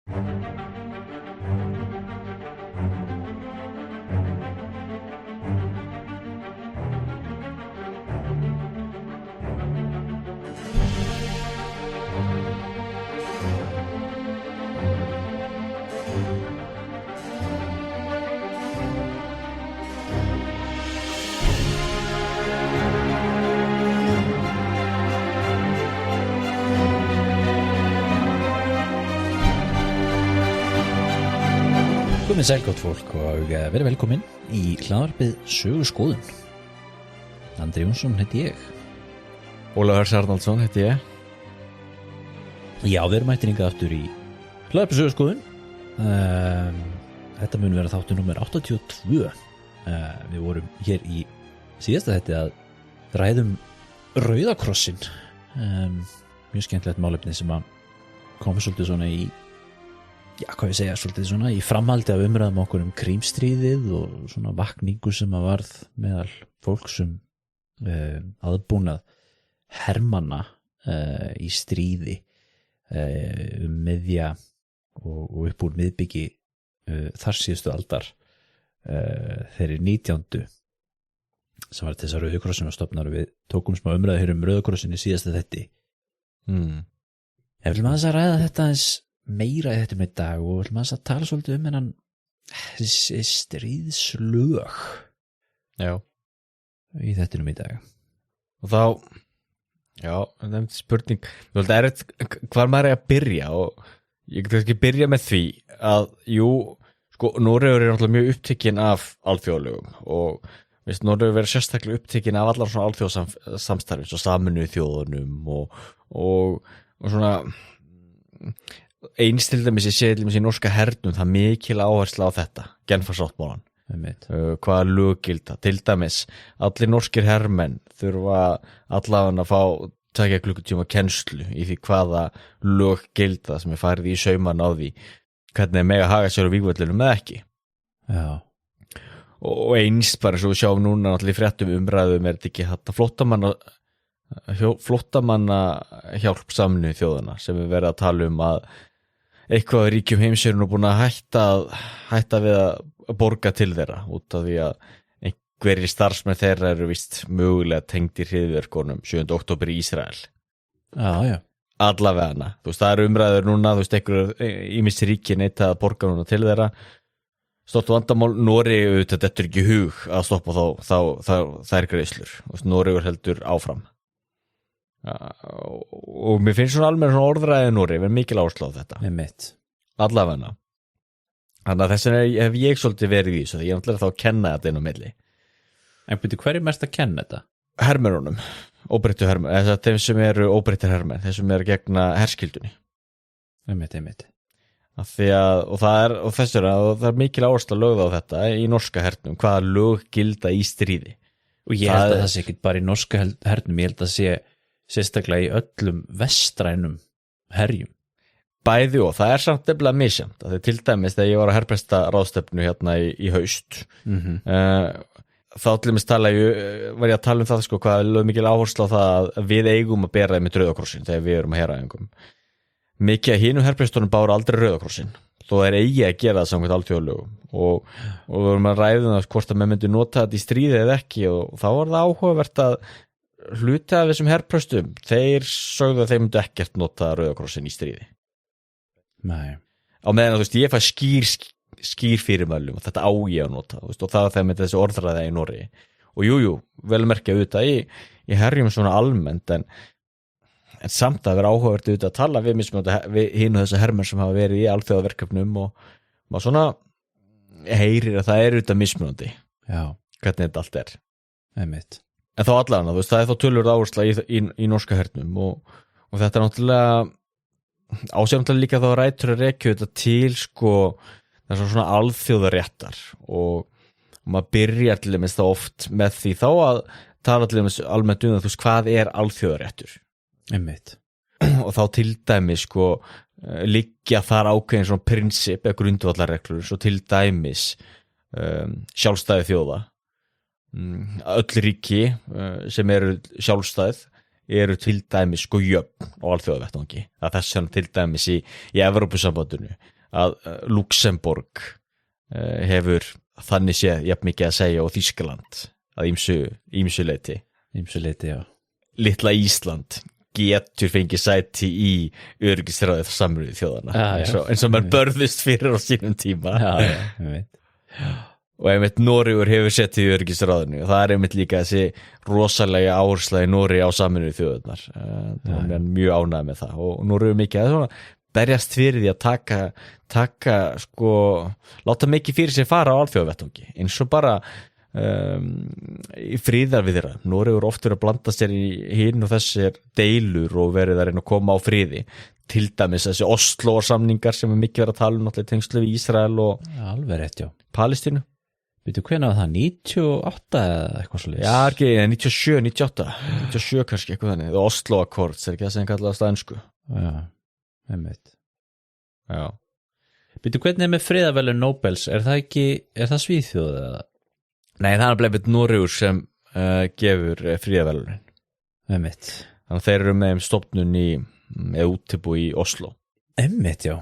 Komið sæl gott fólk og verið velkomin í hlaðvarpið Söguskoðun. Andri Jónsson heiti ég. Ólafur Sarnaldsson heiti ég. Já, við erum mættir hingað aftur í hlaðvarpið Söguskoðun. Þetta mun vera þáttur númer 82. Við vorum hér í síðasta þetta að ræðum Rauða krossinn. Mjög skemmtilegt málefni sem að kom svolítið svona í svolítið svona í framhaldi af umræðum okkur krímstríðið og svona vakningu sem að varð meðal fólks aðbúnað hermanna í stríði miðja og upp úr miðbyggi þar síðustu aldar þeirri 19. sem var þessar Rauði krossin var stofnar og við tókum smá umræðu hér Rauða krossin í síðasta þetti. Ég vil maður að ræða þetta eins meira í þetta með dag og vil maður að tala svolítið hennan stríðslög í þettinum í dag. Og þá það er spurning hvar maður að byrja og ég get ekki byrja með því að Noregur náttúrulega mjög upptekinn af alþjóðalögum og Noregur verið sérstaklega upptekinn af allar svona alþjóðsamstarfi svo Sameinuðu þjóðunum og svona eins til dæmis ég sé í norska hernum það mikil áhersla á þetta Genfarsáttmálann, hvaða lög gilda til dæmis, allir norskir hermenn þurfa allavega að fá 2 klukkutíma kennslu í því hvaða lög gilda sem farið í sauman á því hvernig mega haga sér á vígvöllunum með ekki. Já. Og eins bara svo við sjáum núna allir fréttum umræðum þetta ekki flóttamanna hjálp Sameinuðu þjóðanna sem við verið að tala að eitthvað ríkjum heims eru nú búin að hætta við að borga til þeirra út af því að einhverjir starfsmenn þeirra eru vist mögulega tengdir hryðjuverkunum 7. október í Ísrael. Já. Allavega það eru umræður núna, einhverjur ýmis ríki neita að borga núna til þeirra. Stórt vandamál, Noregur þetta er ekki hug að stoppa þá þær greiðslur. Noregur heldur áfram. Og mér finnst svona almenna svona orðræði Noregi verið mikil áhersla á þetta allavega þannig að þess vegna hef ég svolítið verið í þessu því ég er náttúrulega þá að kenna þetta inn á milli. En byrju, hver er mest að kenna þetta? Hermennunum, óbreyttu hermenn þeim sem eru óbreyttir hermenn þeim sem eru gegna herskildunni einmitt. Og það er mikil áhersla lögð á þetta í norska hernum hvaða lög gilda í stríði og ég held að það sé ekki bara í norska hernum, ég held að sé sérstaklega í öllum vestrænum herjum. Bæði og það er samt nefnilega misjafnt að til dæmis þegar ég var á herpresta ráðstefnu hérna í haust þá til dæmis var ég að tala það hvað er lög mikil áhersla á það að við eigum að bera þeim með Rauða krossinn þegar við erum að heræfingum. Mikið að hinum herprestunum báru aldrei Rauða krossinn þó er eigi að gera það samkvæmt alþjóðalögum og við erum að ræða hvort að menn myndi nota þetta í stríði eða ekki og þá var það áhugavert að hluti af þessum herprestum þeir sögðu að þeir myndu ekkert nota Rauða krossinn í stríði. Nei. Á meðan ég fæ skýr fyrirmælum og þetta á ég að nota og það þegar með þessi orðræða í Noregi og vel merkja auðvitað í herjum svona almennt en samt að vera áhugavert auðvitað að tala við hinn og þessi hermenn sem hafa verið í alþjóðaverkefnum og maður svona heyrir að það er auðvitað mismunandi hvernig þetta allt er. Einmitt. En þá allavega, það er þá tölur áhersla í norska hernum og þetta er náttúrulega ásjámlega líka þá rætur að rekja þetta til þessar svona alþjóðaréttar og maður byrjar til dæmis þá oft með því þá að tala til dæmis almennt hvað er alþjóðaréttur. Einmitt. Og þá til dæmis liggja þar ákveðin svona prinsip eða grundvallarreglur svo til dæmis sjálfstæði þjóða öll ríki sem eru sjálfstæð eru til dæmis sko jöfn á alþjóðavettvangi, að þess vegna til dæmis í Evrópusambandinu að Luxemborg hefur þannig séð jafn mikið að segja og Þýskaland að ýmsu leyti, já. Litla Ísland getur fengið sæti í öryggisráðið Sameinuðu þjóðanna eins og maður börðist fyrir á sínum tíma ég veit. Og einmitt Noregur hefur setið í öryggisráðinu og það einmitt líka þessi rosalega áhersla í Noregi á Sameinuðu þjóðirnar og er mjög ánægð með það og Noregur mikið að svona berjast fyrir því að taka sko, láta mikið fyrir sér fara á alþjóðavettvangi eins og bara í friðarviðræðum. Noregur oft verið að blanda sér í hinn og þessir deilur og verið að reyna að koma á friði, til dæmis þessi Oslo-samningar sem mikið verið að tala um náttúrulega tengslu við Ísrael og alveg rétt, já. Palestínu. Veitu hvenær var það, 98 eða eitthvað svoleiðis? Já, ekki, 97, 98 97 kannski eitthvað þannig, það Oslo Accords er ekki það sem kallaðast á ensku. Já, einmitt. Já. Veitu hvernig með friðarverðlaun Nobels, er það Svíþjóð eða? Nei, það er bleið Noregur sem gefur friðarverðlaunin. Einmitt. Þannig að þeir eru með stofnun eða útibú í Oslo. Einmitt, já.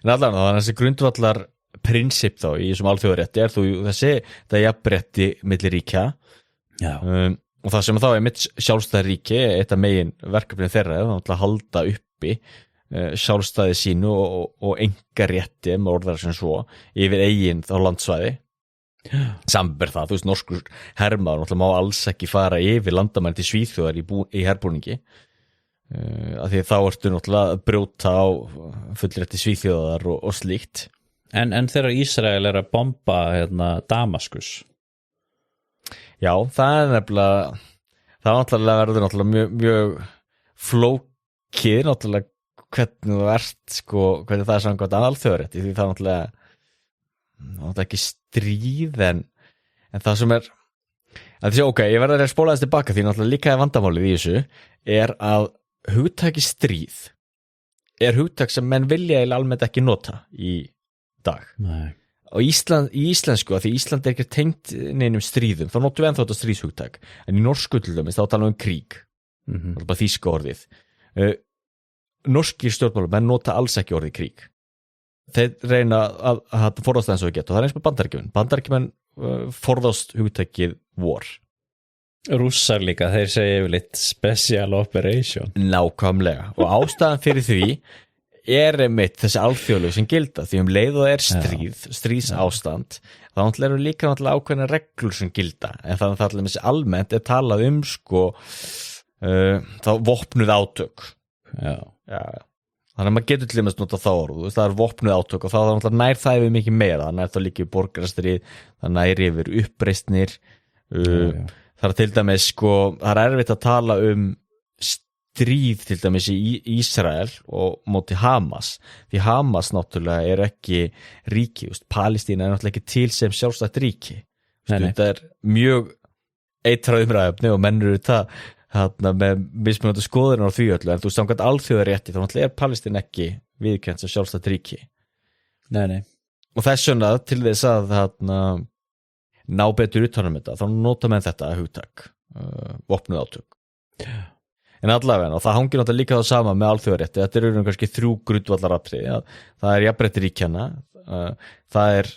En allan, þannig að þessi grundvallar prinsip þá í þessum alþjóðarétti er þetta jafnrétti milli ríkja. Já. Og það sem þá er mitt sjálfstæð ríki, eitt af megin verkefnið þeirra er að halda uppi sjálfstæði sínu og einkarétti með orðar sem svo yfir eigin þá landsvæði. Samber það, norskur hermaður náttúrulega má alls ekki fara yfir landamæri til Svíþjóðar í herbúningi af því að þá ertu náttúrulega að brjóta á fullrétti Svíþjóðar og slíkt. En þegar Ísrael er að bomba Damaskus? Já, það er nefnilega náttúrulega verður náttúrulega mjög flókið náttúrulega hvernig þú ert hvernig það er samkvæmt alþjóðarétti því það er náttúrulega ekki stríð en það sem er að því ok, ég verður að spóla þess tilbaka því náttúrulega líka vandamálið í þessu er að hugtaki stríð er hugtak sem menn vilja almennt ekki nota í dag. Nei. Í íslensku, að því Ísland er ekki tengt neinum stríðum, þá notum við ennþá þetta stríðshugtak en í norsku til dæmis þá tala um kríg það er bara þýska orðið norskir stjórnmálamenn nota alls ekki orðið kríg. Þeir reyna að forðast það eins og við geta og það er eins með Bandaríkjumenn forðast hugtakið war. Rússar líka, þeir segja yfirleitt special operation. Nákvæmlega og ástæðan fyrir því er einmitt þessi alþjóðlög sem gilda því leið og er stríðsástand þá náttúrulega eru líka náttúrulega ákveðna reglur sem gilda en þannig að þessi almennt er talað þá vopnuð átök. Já. Þannig að maður getur til dæmis nota þá orð, það er vopnuð átök og þá nær það yfir mikið meira, það nær þá líka í borgarastríð, það nær yfir uppreisnir, það er til dæmis það er erfitt að tala um stríð til dæmis í Ísrael og móti Hamas, því Hamas náttúrulega er ekki ríki, Palestína er náttúrulega ekki til sem sjálfstætt ríki, þetta er mjög eitrað umræðefni og menn eru það með mismunandi skoðunar á því öllu en samkvæmt alþjóðarétti þá náttúrulega er Palestín ekki viðurkennt sem sjálfstætt ríki. Nei. Og þess vegna til þess að ná betur utan þetta þá nota menn þetta hugtak vopnuð átök. En allavega og það hangir náttúrulega líka þá sama með alþjóðarétti, þetta eru kannski 3 grundvallaratriði, það er jafnrétti ríkjanna, það er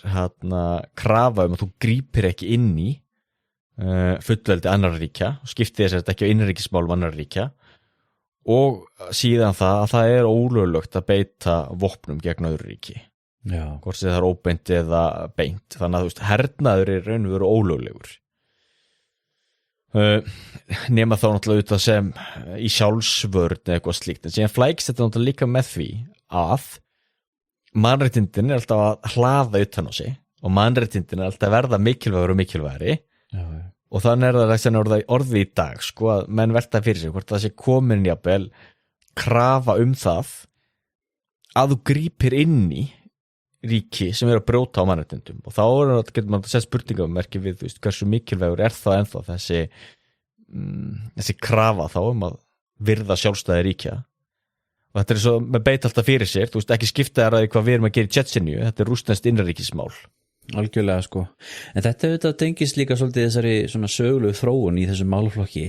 krafa að þú grípir ekki inn í fullveldi annarra ríkja og skipti þess að þetta ekki á innanríkismálum annarra ríkja og síðan það er ólöglegt að beita vopnum gegn öðru ríki. Já. Hvort sem það er óbeint eða beint þannig að hernaður er raun og veru ólöglegur nema þá náttúrulega auðvitað sem í sjálfsvörn eða eitthvað slíkt en síðan flækst þetta náttúrulega líka með því að mannréttindin er alltaf að hlaða utan á sig og mannréttindin er alltaf að verða mikilvægur og mikilvægari. Já. Og þannig er það orðið í dag að menn velta fyrir sig hvort það sé komin jafnvel krafa það að þú grípir inn í ríki sem eru að brjóta á mannréttindum og þá getur maður að setja spurningamerki við hversu mikilvægur er það ennþá þessi krafa þá að virða sjálfstæði ríkja og þetta er svo með beit alltaf fyrir sér ekki skipta þér að hvað við erum að gera í Tjetjeníu, þetta er rússneskt innanríkismál. Algjörlega en þetta auðvitað tengist líka svolítið þessari svona sögulegu þróun í þessum málaflokki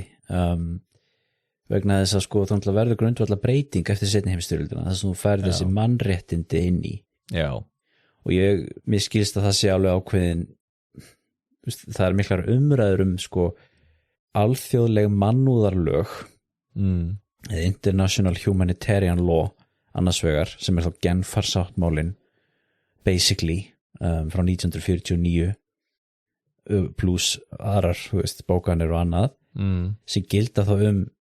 vegna þess að sko þá verður grundvallar breyting eftir seinni heimsstyrjöldina þess að þú færð þessi mannréttindi inn í og mér skilst að það sé alveg ákveðin það miklar umræður sko alþjóðleg mannúðarlög eða International Humanitarian Law annars vegar sem þá Genfarsáttmálin basically frá 1949 pluss aðrar bókanir og annað sem gilda þá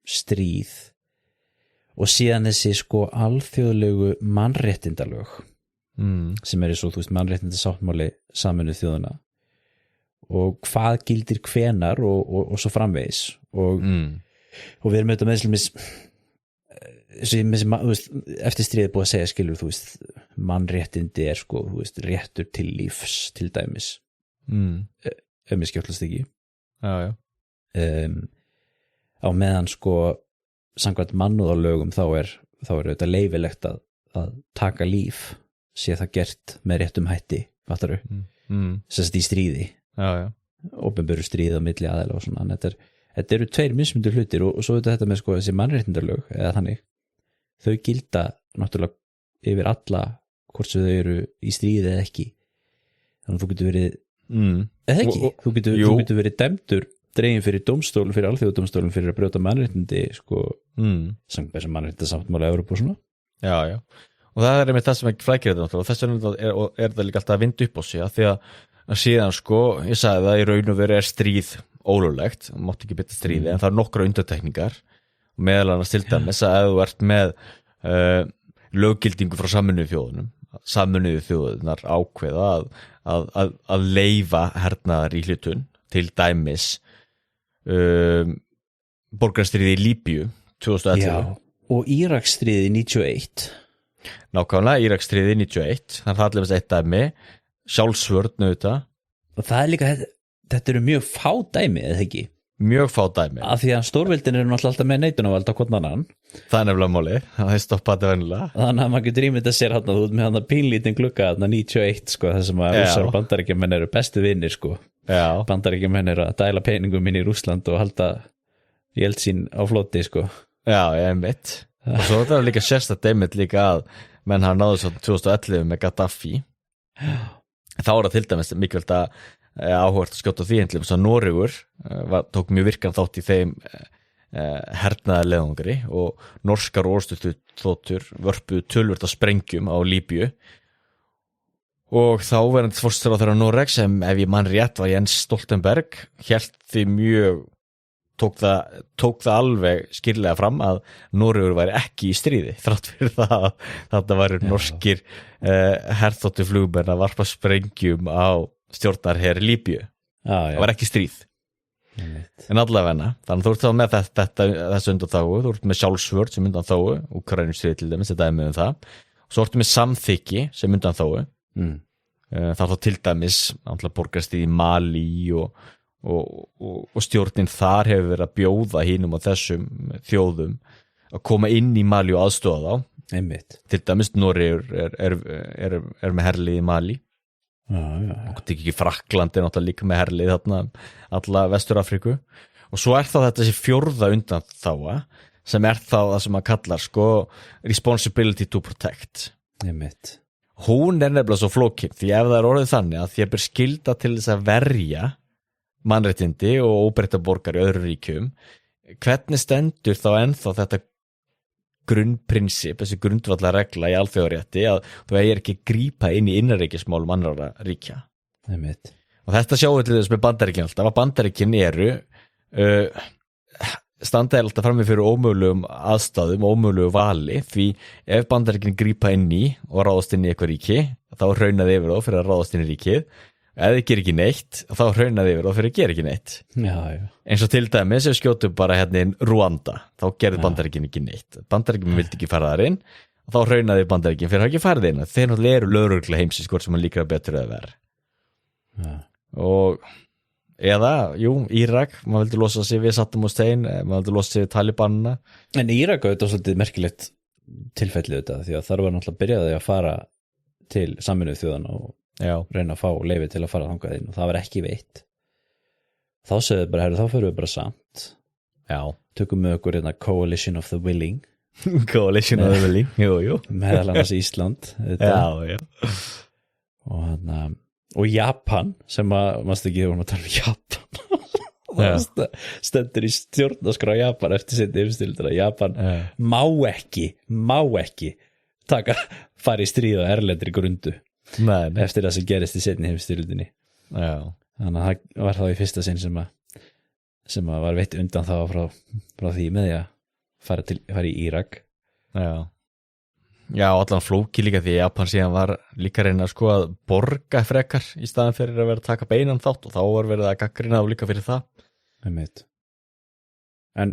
stríð og síðan þessi sko alþjóðlegu mannréttindalög sem svo mannréttindasáttmáli Sameinuðu þjóðanna og hvað gildir hvenar og svo framvegis og við erum auðvitað eftir stríðið búið að segja skilur mannréttindi sko réttur til lífs til dæmis ef mér skjótlast ekki á meðan sko samkvæmt mannúðarlögum þá er auðvitað leyfilegt að taka líf sé það gert með réttum hætti fattaru sérst í stríði opinberu stríð á milli aðeila og svona þetta eru tveir mismundir hlutir og svo þetta með sko þessi mannréttindarlög eða þannig þau gilda náttúrulega yfir alla hvort sem þau eru í stríði eða ekki þannig að þú getur verið eða ekki, þú getur verið dæmdur dregin fyrir dómstólum, fyrir alþjóðadómstólum fyrir að brjóta mannréttindi sko sem mannréttindasáttmála Evrópu og svona og það er einmitt það sem ekki flækir þetta og þess vegna er það líka alltaf að vinda upp á sig því að síðan sko ég sagði það í raun og veru stríð ólöglegt, mátti ekki byrja stríði en það er nokkra undantekningar meðal annars til dæmis að þú ert með löggildingu frá Sameinuðu þjóðunar ákveða að leyfa hernaðar í hlutun til dæmis borgarastríði í Líbíu 2011 og Íraksstríði 91 nákvæmlega Íraksstríði 91 þannig að það allir eitt dæmi sjálfsvörn auðvitað og það er líka þetta eru mjög fá dæmi eða ekki mjög fá dæmi af því að stórveldin eru náttúrulega alltaf með neitunarvald á hvern annan það er nefnilega máli, það er stoppað vennilega þannig að maður getur ímyndað sér þú út með pínlítinn glugga 91 sko, þar sem að Rússar og Bandaríkjamenn eru bestu vinnir sko. Bandaríkjamenn eru að dæla peningum inn í Rússland og halda Jeltsin á floti sko. Ég einmitt og svo þetta er líka sérstætt einmitt líka að menn hafa náðu svo 2011 með Gaddafi þá er það til dæmis mikilvægt að áhugavert að skjóta því einhverjum svo Noregur tók mjög virkan þátt í þeim hernaðar leiðangri og norskar orðstuðþotur vörpuðu töluvert af sprengjum á Líbíu og þá verðandi forsætisráðherra Noregs sem ef ég man rétt var Jens Stoltenberg hélt því mjög tók það alveg skýrlega fram að Noregur væri ekki í stríði þrátt fyrir það að þetta væri norskir herþottuflugmenn að varpa sprengjum á stjórnarher Líbíu það var ekki stríð en allavega þannig þú ert þá með þessu undanþágu þú ert með sjálfsvörn sem undanþágu Úkraínustríð til dæmis, þetta er með það og svo ertu með samþykki sem undanþágu það þá til dæmis borgarastríð í Malí og stjórnin þar hefur verið að bjóða hinum á þessum þjóðum að koma inn í Malí og aðstoða þá til dæmis Noregur er með herlið í Malí og þetta ekki Frakkland er náttúrulega líka með herlið þarna alla Vestur-Afríku og svo er þá þetta þessi fjórða undanþága sem er þá það sem að kallar sko responsibility to protect hún er nefnilega svo flókin því ef það er orðið þannig að þér ber skylda til þess að verja mannréttindi og óbreytta borgar í öðru ríkjum hvernig stendur þá ennþá þetta grunnprinsip, þessi grundvallarregla í alþjóðarétti að þú eigir ekki að grípa inn í innanríkismálum annarra ríkja og þetta sjáum við til þess með Bandaríkin alltaf að Bandaríkin eru standaði alltaf frammi fyrir ómögulegum aðstæðum, ómögulegu vali því ef Bandaríkin grípa inn í og ráðast inn í eitthvað ríki þá raunaði yfir þá fyrir að ráðast inn í ríkið ef þið gerir ekki neitt þá raunaði yfir þá fyrir að gera ekki neitt eins og til dæmis ef skjótum bara hérna inn Rúanda þá gerði Bandaríkin ekki neitt Bandaríkin vildi ekki fara þar inn og þá raunaði Bandaríkin fyrir að ekki fara þar inn þeir náttúrulega eru lögregla heimsins hvort sem hann líka betur að vera og eða, Írak maður vildi losa sig við Saddam Hussein maður vildi losa sig við Talibanina en Írak þetta var svolítið merkilegt tilfellið þetta því að þar var náttúrulega byrjaði að fara til Sameinuðu þjóðanna og reyna að fá leyfi til að fara þangað inn og það var ekki veitt þá sögðu bara, þá fyrir við bara samt Já, tökum með okkur hérna Coalition of the Willing Coalition of the Willing, jú meðal annars Ísland Já og Japan sem mannst ekki þegar við tala um Japan stendur í stjórnarskrá Japan eftir seinni heimsstyrjöldina að Japan má ekki fara í stríð á erlendri grundu eftir það sem gerist í seinni heimsstyrjöldinni þannig að það var þá í fyrsta sinn sem að var veitt undan þá frá því með því að fara í Írak Já, allan flóki líka því Japan síðan var líka reyna sko að borga frekar í staðan fyrir að vera að taka beinan þátt og þá var verið að gaggrina og líka fyrir það en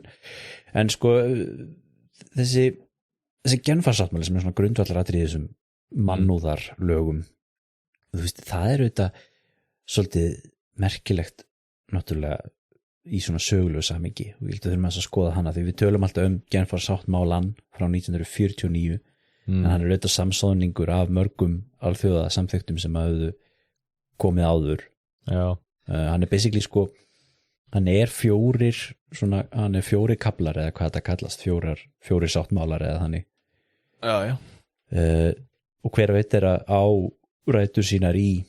sko þessi genfarsáttmáli sem er svona grundvallar atriði þessum mannúðar lögum þú veist, það er auðvitað svolítið merkilegt náttúrulega í svona sögulegu samhengi og ég held að þurfum að skoða hana því við tölum alltaf genfarsáttmálan frá 1949 en hann er auðvitað samsóðningur af mörgum alþjóða samþyktum sem hafðu komið áður hann er basically sko hann er fjórir kaplar eða hvað þetta kallast fjórir sáttmálar eða þannig og hver veit er að á rætur sínar í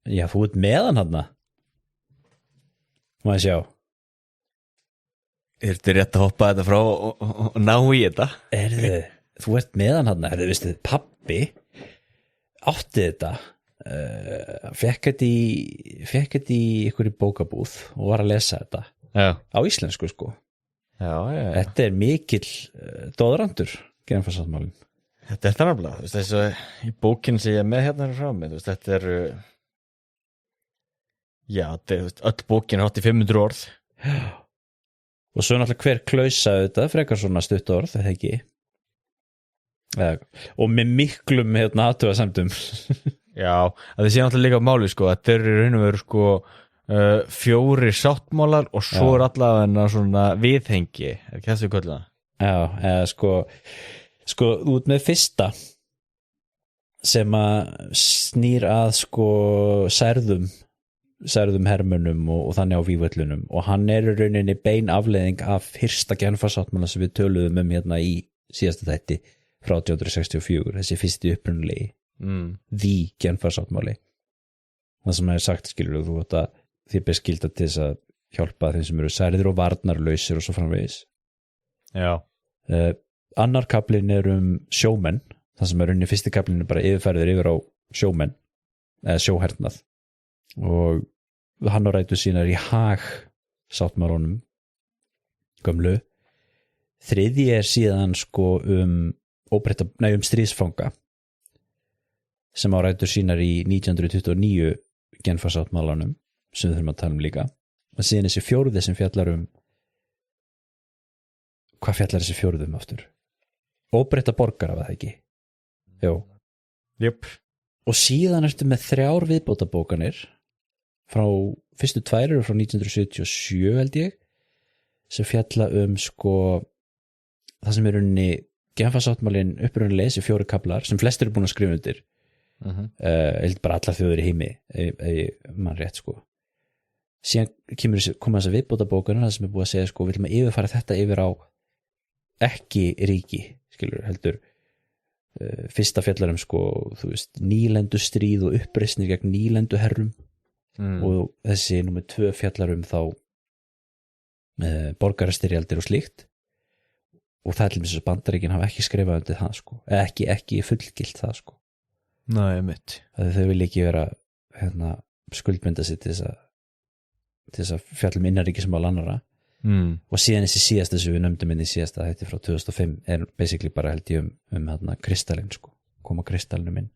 þú ert meðan hann má ég sjá Ertu rétt að hoppa þetta frá og ná í þetta? Þú ert meðan hann, veistu, pabbi átti þetta fekk þetta í einhverju bókabúð og var að lesa þetta á íslensku sko Þetta er mikill dóðrandur genfarsáttmálinn Þetta er það nefnilega, þess að í bókinn sem ég er með hérna frá mig, þetta er öll bókin er 500 orð og svo náttúrulega hver klausaði þetta frekar svona stutt orð, þetta ekki og með miklum athugasemdum Já, að þið sé náttúrulega líka máli sko, þetta er í raun og veru sko fjórir sáttmálar og svo er allavega svona viðhengi, er ekki þessu kvölda? Já, eða sko út með fyrsta sem að snýr að sko særðum hermönnum og þannig á vígvöllunum og hann er í rauninni bein afleiðing af fyrsta genfarsáttmála sem við töluðum hérna í síðasta þætti frá 1864, þessi fyrsti upprunalegi því genfarsáttmáli það sem er sagt skilur þú að þið ber skylda til þess að hjálpa þeim sem eru særðir og varnarlausir og svo framvegis annar kaplinn er sjómenn það sem er unni fyrsti kaplinn er bara yfirfærður yfir á sjómenn eða sjóhernað og hann á rætur sínar í Haag sáttmálunum gömlu þriðji er síðan sko stríðsfanga sem á rætur sínar í 1929 genfarsáttmálanum sem við þurfum að tala líka og síðan þessi fjórði sem fjallar hvað fjallar þessi fjórði aftur? Óbreytta borgara var það ekki? Jöp og síðan ertu með 3 viðbótabókanir frá fyrstu 2 eru frá 1977 held ég sem fjalla sko það sem er unni genfarsáttmálinn upprunnilega þessi 4 kaplar sem flestir eru búin að skrifa undir held bara allar þjóðir í heimi mann rétt sko síðan koma þess að viðbótabókanir það sem er búið að segja sko við viljum að yfirfara þetta yfir á ekki ríki skilur heldur fyrsta fjallar sko þú veist nýlendustríð og uppreisnir gegn nýlenduherrum og þessi númer 2 fjallar þá borgarastyrjaldir og slíkt og það er til þess að Bandaríkin hafa ekki skrifað undir það sko eða ekki fullgilt það sko Nei, mitt þau vilja ekki vera skuldbinda sig til þess að fjalla innanríkismál annarra og síðan þessi síðasta sem við nefndum inn í síðasta þetta frá 2005 er basically bara held ég kristallinn sko koma kristallinu inn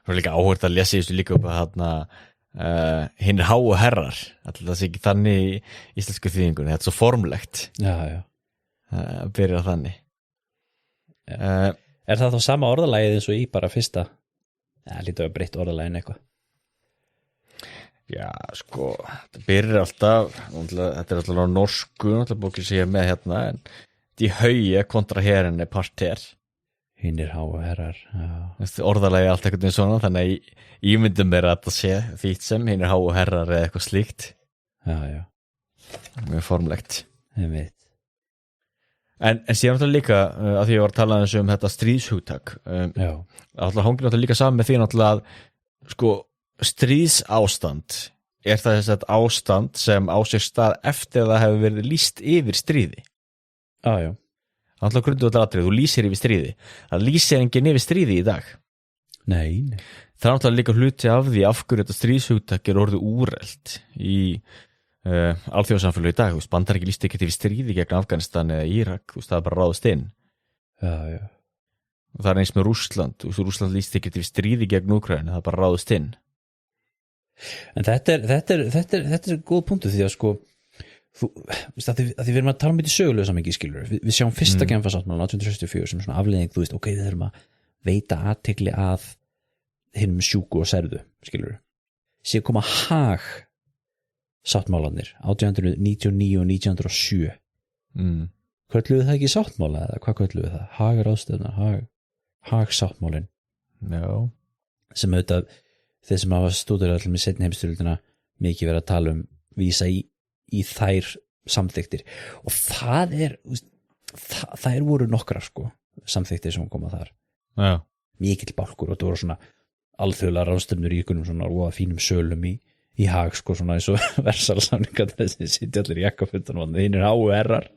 Það er líka áhört að lesa í þessu líka upp að hinn háu herrar alltaf það sé ekki þannig í íslensku þýðingunni þetta er svo formlegt að byrja þannig Er það þá sama orðalagið eins og í bara fyrsta? Lítið að breytt orðalagin eitthvað Já, sko, þetta byrjar alltaf þetta er alltaf á norsku alltaf bókið sem ég er með hérna en í haugi kontra herin er parter Hinnir háu herrar orðalagi allt eitthvað svona þannig að ég myndum mér að þetta sé þýtt sem hinnir háu herrar eða eitthvað slíkt já, mjög formlegt ég veit en síðan náttúrulega líka að því ég var að tala þetta stríðshugtak já, alltaf hangir náttúrulega líka saman með því náttúrulega að sko stríðsástand er það þess að ástand sem á sér stað eftir að það hefur verið lýst yfir stríði já alltaf grundvallaratriði, þú lýsir yfir stríði það lýsir enginn yfir stríði í dag nei það er náttúrulega líka hluti af því af hverju þetta stríðshugtak er orðið úrelt í alþjóðasamfélagi í dag, þú veist, Bandaríkin lýsti ekki yfir stríði gegn Afganistan eða Írak, þú veist, það er bara ráðist inn já og það er eins með Rússland, þú veist, Rússland lýsti ekki yfir stríði gegn Úkraínu, það er bara ráðist inn en þetta er góð punktu því að sko þú veist, að því við erum að tala um þetta í sögulegu samengi skilur, við sjáum fyrsta Genfarsáttmálann 1864 sem svona afleiðing, þú veist, ok, við þurfum að veita athygli að hinum sjúku og særðu, skilur síðan koma Haag sáttmálanir 1899 og 1907 kölluðu það ekki sáttmála eða hvað kölluðu það? Haag ráðstefna, Haag sáttmálin já sem auðvitað þeir sem hafa stúderað allir með seinni heimsstyrjöldina mikið verið að tala um vísa í þær samþyktir og það er þær voru nokkrar sko samþyktir sem koma þar já. mikill bálkur og það voru svona alþjóðlega ráðstefnur í ykkurum svona og fínum sölum í Haag sko svona eins og versalsamningar þessi sitja allir í jakkafötunum og þeir HR-ar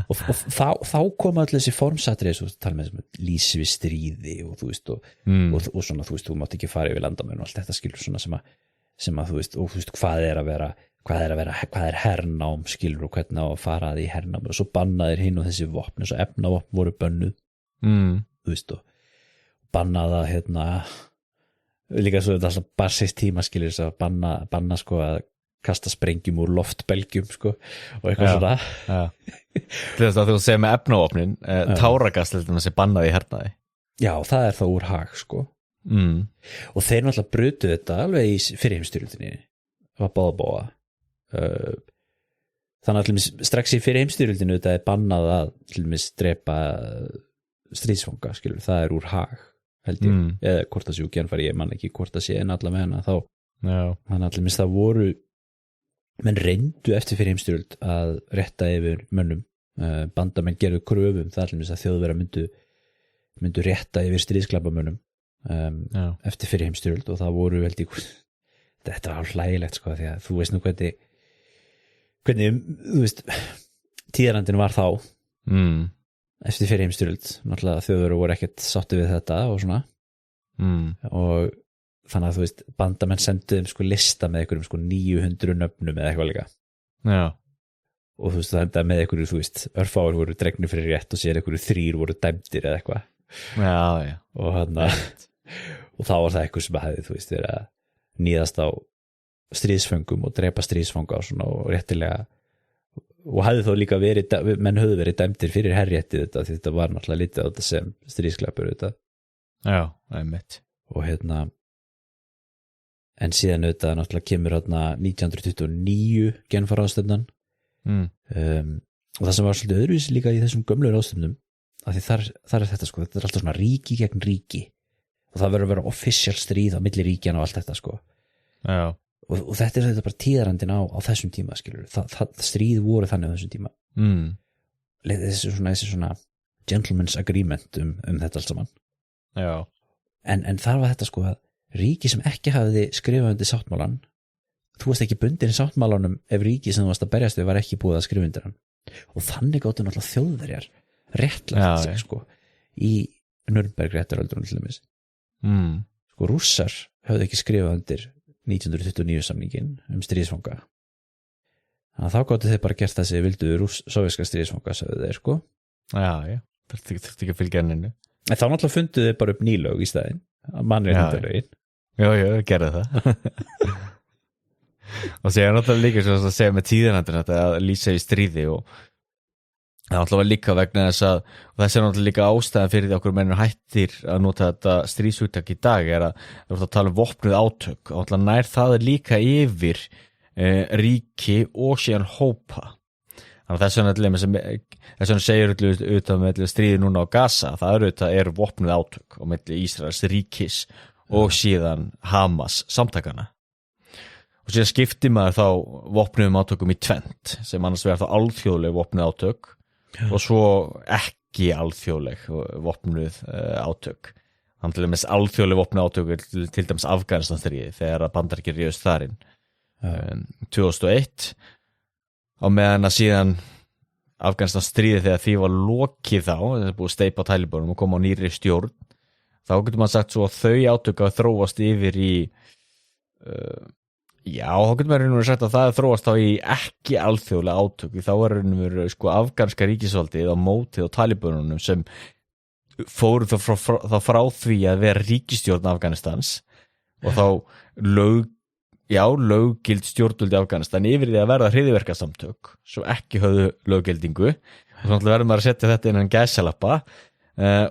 og þá koma allir þessi formsatri eins og tala með þessum lýsi við stríði og þú veist og svona þú veist þú mátt ekki fara yfir landamærin og allt þetta skilur svona sem að þú veist og þú veist hvað er hernám skilur og hvernig á að fara að í hernám og svo bannaðir hinn og þessi vopn og svo efnavopn voru bönnuð þú veist og bannaða líka svo þetta alltaf bara sést tíma skilir þess að banna sko að kasta sprengjum úr loftbelgjum sko og eitthvað svona þess að þú segir með efnavopnin táragas til þess að bannaði í hernaði já það er það úr Haag sko og þeir náttúrulega brutu þetta alveg í fyrirheimsstyrjöldinni var báða þannig að strax í fyrirheimsstyrjöldinni þetta er bannað að til dæmis drepa stríðsfanga skilur það er úr Haag held ég, eða hvort það sé úr genfari ég man ekki hvort það sé en allavega hana þá þannig að allir það voru menn reyndu eftir fyrir heimstyrjöld að rétta yfir mönnum bandamenn gerðu kröfum það allir að þjóðverða myndu rétta yfir stríðsklapamönnum eftir fyrir heimstyrjöld og það voru held ég þetta var hlægilegt sko því að þú veist nú hvernig þú veist tíðarandinn var þá eftir fyrir heimstyrjöld náttúrulega þjóður voru ekkert sátti við þetta og svona og þannig að þú veist bandamenn senduðum sko lista með einhverjum sko 900 nöfnum eða eitthvað líka og þú veist það enda með einhverju þú veist örfáir voru dregnir fyrir rétt og sér einhverju 3 voru dæmdir eða eitthvað og hann og þá var það eitthvað sem hefði þú veist verið að níðast á stríðsföngum og drepa stríðsfanga og svona og réttilega og hefði þá líka menn höfðu verið dæmdir fyrir herrétti þetta því þetta var náttúrulega litið á þetta sem stríðsklapur þetta einmitt og en síðan auðvitað náttúrulega kemur 1929 Genfarráðstefnan og það sem var svolítið öðruvísi líka í þessum gömlu ráðstefnum af því þar er þetta sko þetta er alltaf svona ríki gegn ríki og það verður að vera official stríð á milli ríkjana og allt þetta sko og þetta er þetta bara tíðarandinn á þessum tíma skilur það stríð voru þannig á þessum tíma þessi svona gentleman's agreement þetta allt saman en þar var þetta sko að ríki sem ekki hafði skrifað undir sáttmálan þú varst ekki bundin í sáttmálanum ef ríki sem þú varst að berjast við var ekki búið að skrifa undir hann og þannig gátu náttúrulega þjóðverjar réttlætt sig sko í Nürnberg réttaröldrunum til dæmis sko Rússar hafði ekki skrifað undir 1929 samningin stríðsfanga þannig að þá gátu þeir bara gert þessi vildu sovjerska stríðsfanga sagði þeir sko það þurfti ekki að fylgja henninu en þá náttúrulega fundu þeir bara upp nýlög í staðinn mannréttindalögin já, gerðu það og séu náttúrulega líka svo að segja með tíðinandinn að lýsa í stríði og það er náttúrulega líka vegna þess að og þessi er náttúrulega líka ástæðan fyrir því okkur mennur hættir að nota þetta stríðshugtak í dag er að við erum að tala um vopnuð átök og náttúrulega nær það er líka yfir ríki og síðan hópa þannig að þess vegna segir auðvitað með stríði núna á Gaza það eru vopnuð átök á milli Ísraels ríkis og síðan Hamas samtakana og og síðan skiptir maður þá vopnuðum átökum í tvennt sem annars verður þá alþjóðleg vopnuð átök og svo ekki alþjóðleg vopnuð átök. Þannig til dæmis alþjóðleg vopnuð átök til dæmis Afganistanstríði þegar að Bandaríkin réðust þar inn 2001 á meðan að síðan Afganistanstríði þegar því var lokið þá, það er búið að steypa á Talibanum og koma á nýrri stjórn, þá getur maður sagt svo að þau átök að þróast yfir í þá getur maður raunverulega sagt að það þróast þá í ekki alþjóðlega átök, þá er raunverulega sko afganska ríkisvaldið á mótið á Talibanunum sem fóru þá frá því að vera ríkisstjórn Afganistans og þá löggild stjórnvöld í Afganistan yfir því að verða hryðjuverkasamtök svo ekki höfðu löggildingu og þá verður maður að setja þetta innan gæsalappa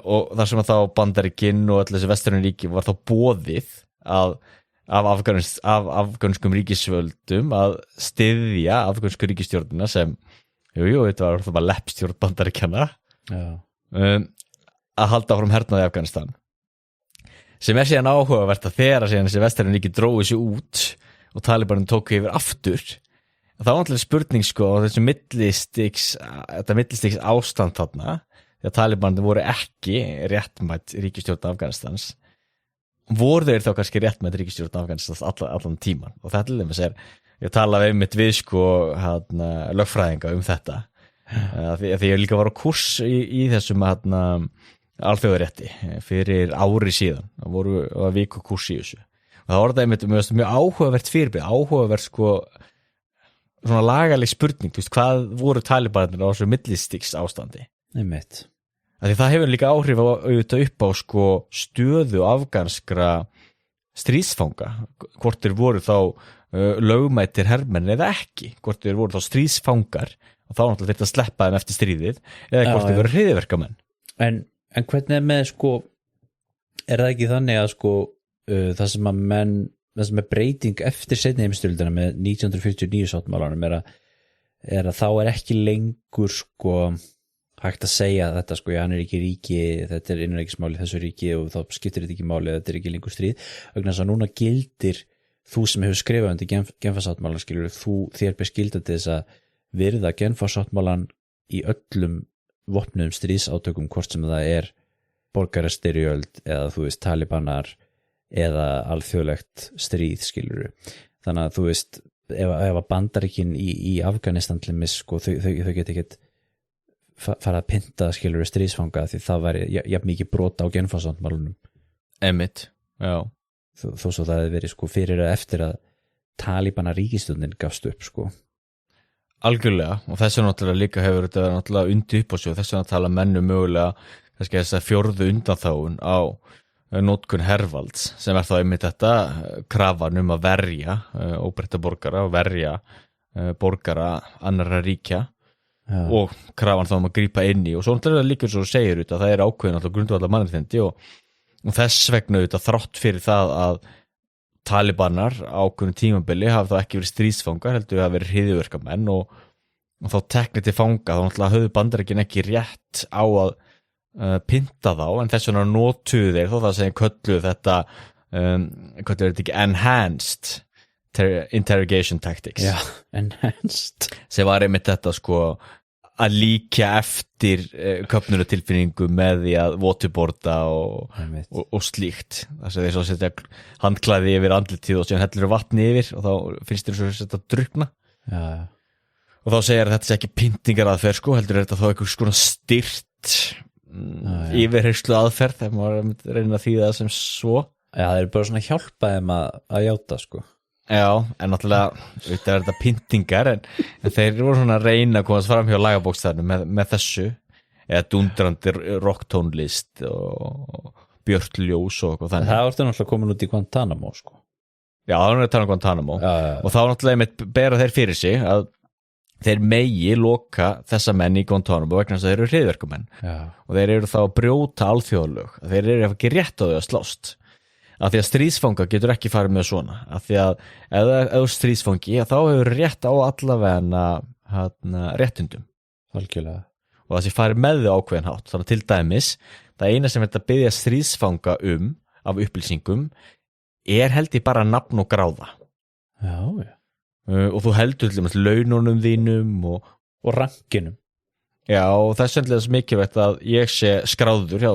og þar sem að þá Bandaríkin og allir þessi vestrænum ríki var þá boðið af afgönskum ríkisvöldum að styðja afgönsku ríkisstjórnina sem þetta var bara leppstjórn Bandaríkjanna að halda áfram hernaði í Afganistan sem síðan áhugavert að þegar síðan þessi vestrænum ríki dróðu sig út og Talibanin tók yfir aftur þá var alltaf spurning sko á þessu millistiks ástand þarna því að Talibanin voru ekki réttmætt ríkisstjórn Afganistans voru þeir þá kannski réttmætt ríkisstjórn Afganistans allan tíman og þetta til dæmis ég talaði einmitt við sko lögfræðinga þetta því ég líka var á kurs í þessum alþjóðarétti fyrir ári síðan það voru að viku kurs í þessu og það var það einmitt mjög áhugavert áhugavert sko svona lagaleg spurning, þú veist, hvað voru Talibanir á þessu millistiks ástandi einmitt Því það hefur líka áhrif auðvitað upp á sko stöðu afganskra stríðsfanga, hvort þeir voru þá lögmætir hermenn eða ekki, hvort þeir voru þá stríðsfangar og þá náttúrulega þetta sleppa þeim eftir stríðið eða hvort þeir voru hryðjuverkamenn. En hvernig er með sko, er það ekki þannig að sko það sem er breyting eftir seinni heimsstyrjöldina með 1949 sáttmálanum er að þá er ekki lengur sko hægt að segja þetta sko, já, hann er ekki ríki, þetta er innanríkismáli þessu ríki og þá skiptir þetta ekki máli, þetta er ekki lengur stríð, vegna þess að núna gildir þú sem hefur skrifað undir Genfarsáttmálan, skilur, þér ber skylda til þess að virða Genfarsáttmálan í öllum vopnuðum stríðsátökum, hvort sem það er borgarastyrjöld eða þú veist talibanar eða alþjóðlegt stríð, skilur. Þannig að þú veist, ef að Bandaríkin í Afganistan til mis, sko, þau geta ekkert fara að pynta, skilur, stríðsfanga því það væri jafn mikið brota á Genfarsáttmálanum. Einmitt, já. Þó svo það hefði verið sko fyrir að eftir að talibana ríkisstjórnin gafst upp, sko. Algjörlega, og þess vegna náttúrulega líka hefur þetta verið náttúrulega undir upp á sig og þess vegna tala mennu mögulega kannski þess að fjórðu undanþágun á notkun hervalds sem er þá einmitt þetta krafan að verja óbreytta borgara og verja borgara annarra ríkja. Já. Og krafan þá að grípa inn í og svo náttúrulega líka svo segir þetta að það er ákveðin alltaf grundvallar mannréttindi og þess vegna þetta þrátt fyrir það að talibanar ákveðinu tímabili hafa þá ekki verið stríðsfangar, heldur að verið hryðjuverkamenn og þá teknið til fanga þá náttúrulega höfðu Bandaríkin ekki rétt á að pynta þá en þess vegna notuðu þeir þó það sem kölluðu þetta hvað er þetta ekki enhanced interrogation tactics. Já, enhanced sem var einmitt þetta sko að líkja eftir köpnunatilfinningu með því að waterboarda og slíkt þess að þeir svo setja handklæði yfir andlitið og síðan hellur vatni yfir og þá finnst þeir svo setja drukna. Já. Og þá segir þetta sé ekki pyntingar aðferð sko, heldur þetta þá eitthvað svona styrt yfirherslu aðferð þegar maður reynir að þýða það sem svo. Já, það er bara svona hjálpa þeim að játa sko. Já, en náttúrulega þetta er þetta pyntingar en þeir voru svona að reyna að komast fram hjá lagabókstafnum með þessu eða dundrandi rocktónlist og björt ljós og eitthvað þannig. Það vortu náttúrulega komin út í Guantanamo sko. Já, það var náttúrulega Guantanamo og þá náttúrulega einmitt bera þeir fyrir sig að þeir megi loka þessa menn í Guantanamo vegna þess að þeir eru hryðjuverkamenn og þeir eru þá að brjóta alþjóðalög, þeir eru ekki rétt á þau að slást. Af því að stríðsfanga getur ekki farið með svona af því að ef þú stríðsfangi þá hefur rétt á allavega réttindum algjörlega og það sé farið með þau ákveðin hátt þannig til dæmis það eina sem þetta biðja stríðsfanga af upplýsingum er held ég bara nafn og gráða já. Og þú heldur til dæmis laununum þínum Og rankinum. Já, og þess vegna er þess mikilvægt að ég sé skráður hjá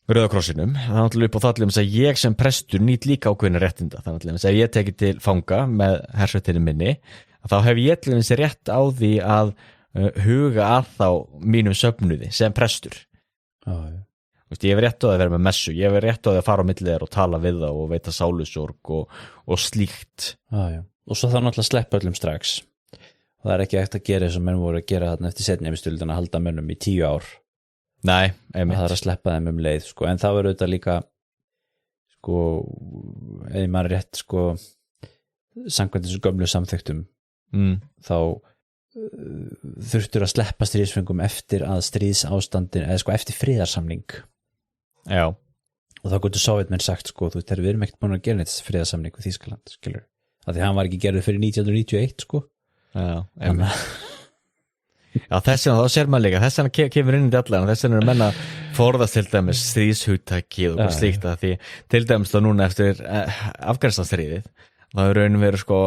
Rauða krossinum. Það er náttúrulega upp á það til þess að ég sem prestur nýt líka ákveðna réttinda. Þannig að ef ég tekið til fanga með hersveitinu minni, þá hef ég til þess rétt á því að huga að þá mínum söfnuði sem prestur. Já. Ég hef rétt á því að vera með messu, ég hef rétt á því að fara á milli þeirra og tala við það og veita sálusorg og slíkt. Já. Og svo þá náttúrulega sleppa öllum strax. Það er ekki eftir að gera eins og menn voru að gera þarna eftir seinni heimsstyrjöldina að halda mönnum í 10 ár. Nei, einmitt. Það er að sleppa þeim leið, sko. En það verður auðvitað líka, sko, ef maður rétt, sko, samkvæmt þessu gömlu samþyktum, þá þurftur að sleppa stríðsföngum eftir að stríðsástandin, eða sko eftir friðarsamning. Já. Og þá gotur Sovétmenn sagt, sko, þú veist, við erum ekkert búin að gera neitt friðarsamning við Þýskaland, skilur. Af því hann var ekki gerður fyrir 1991, sko. Já, Já, þess vegna þá sér maður líka, þess vegna kemur inn í allan, þess vegna menna forðast til dæmis stríðshugtakið og slíkt að því til dæmis þá núna eftir Afganistanstríðið, þá er raunum verið sko,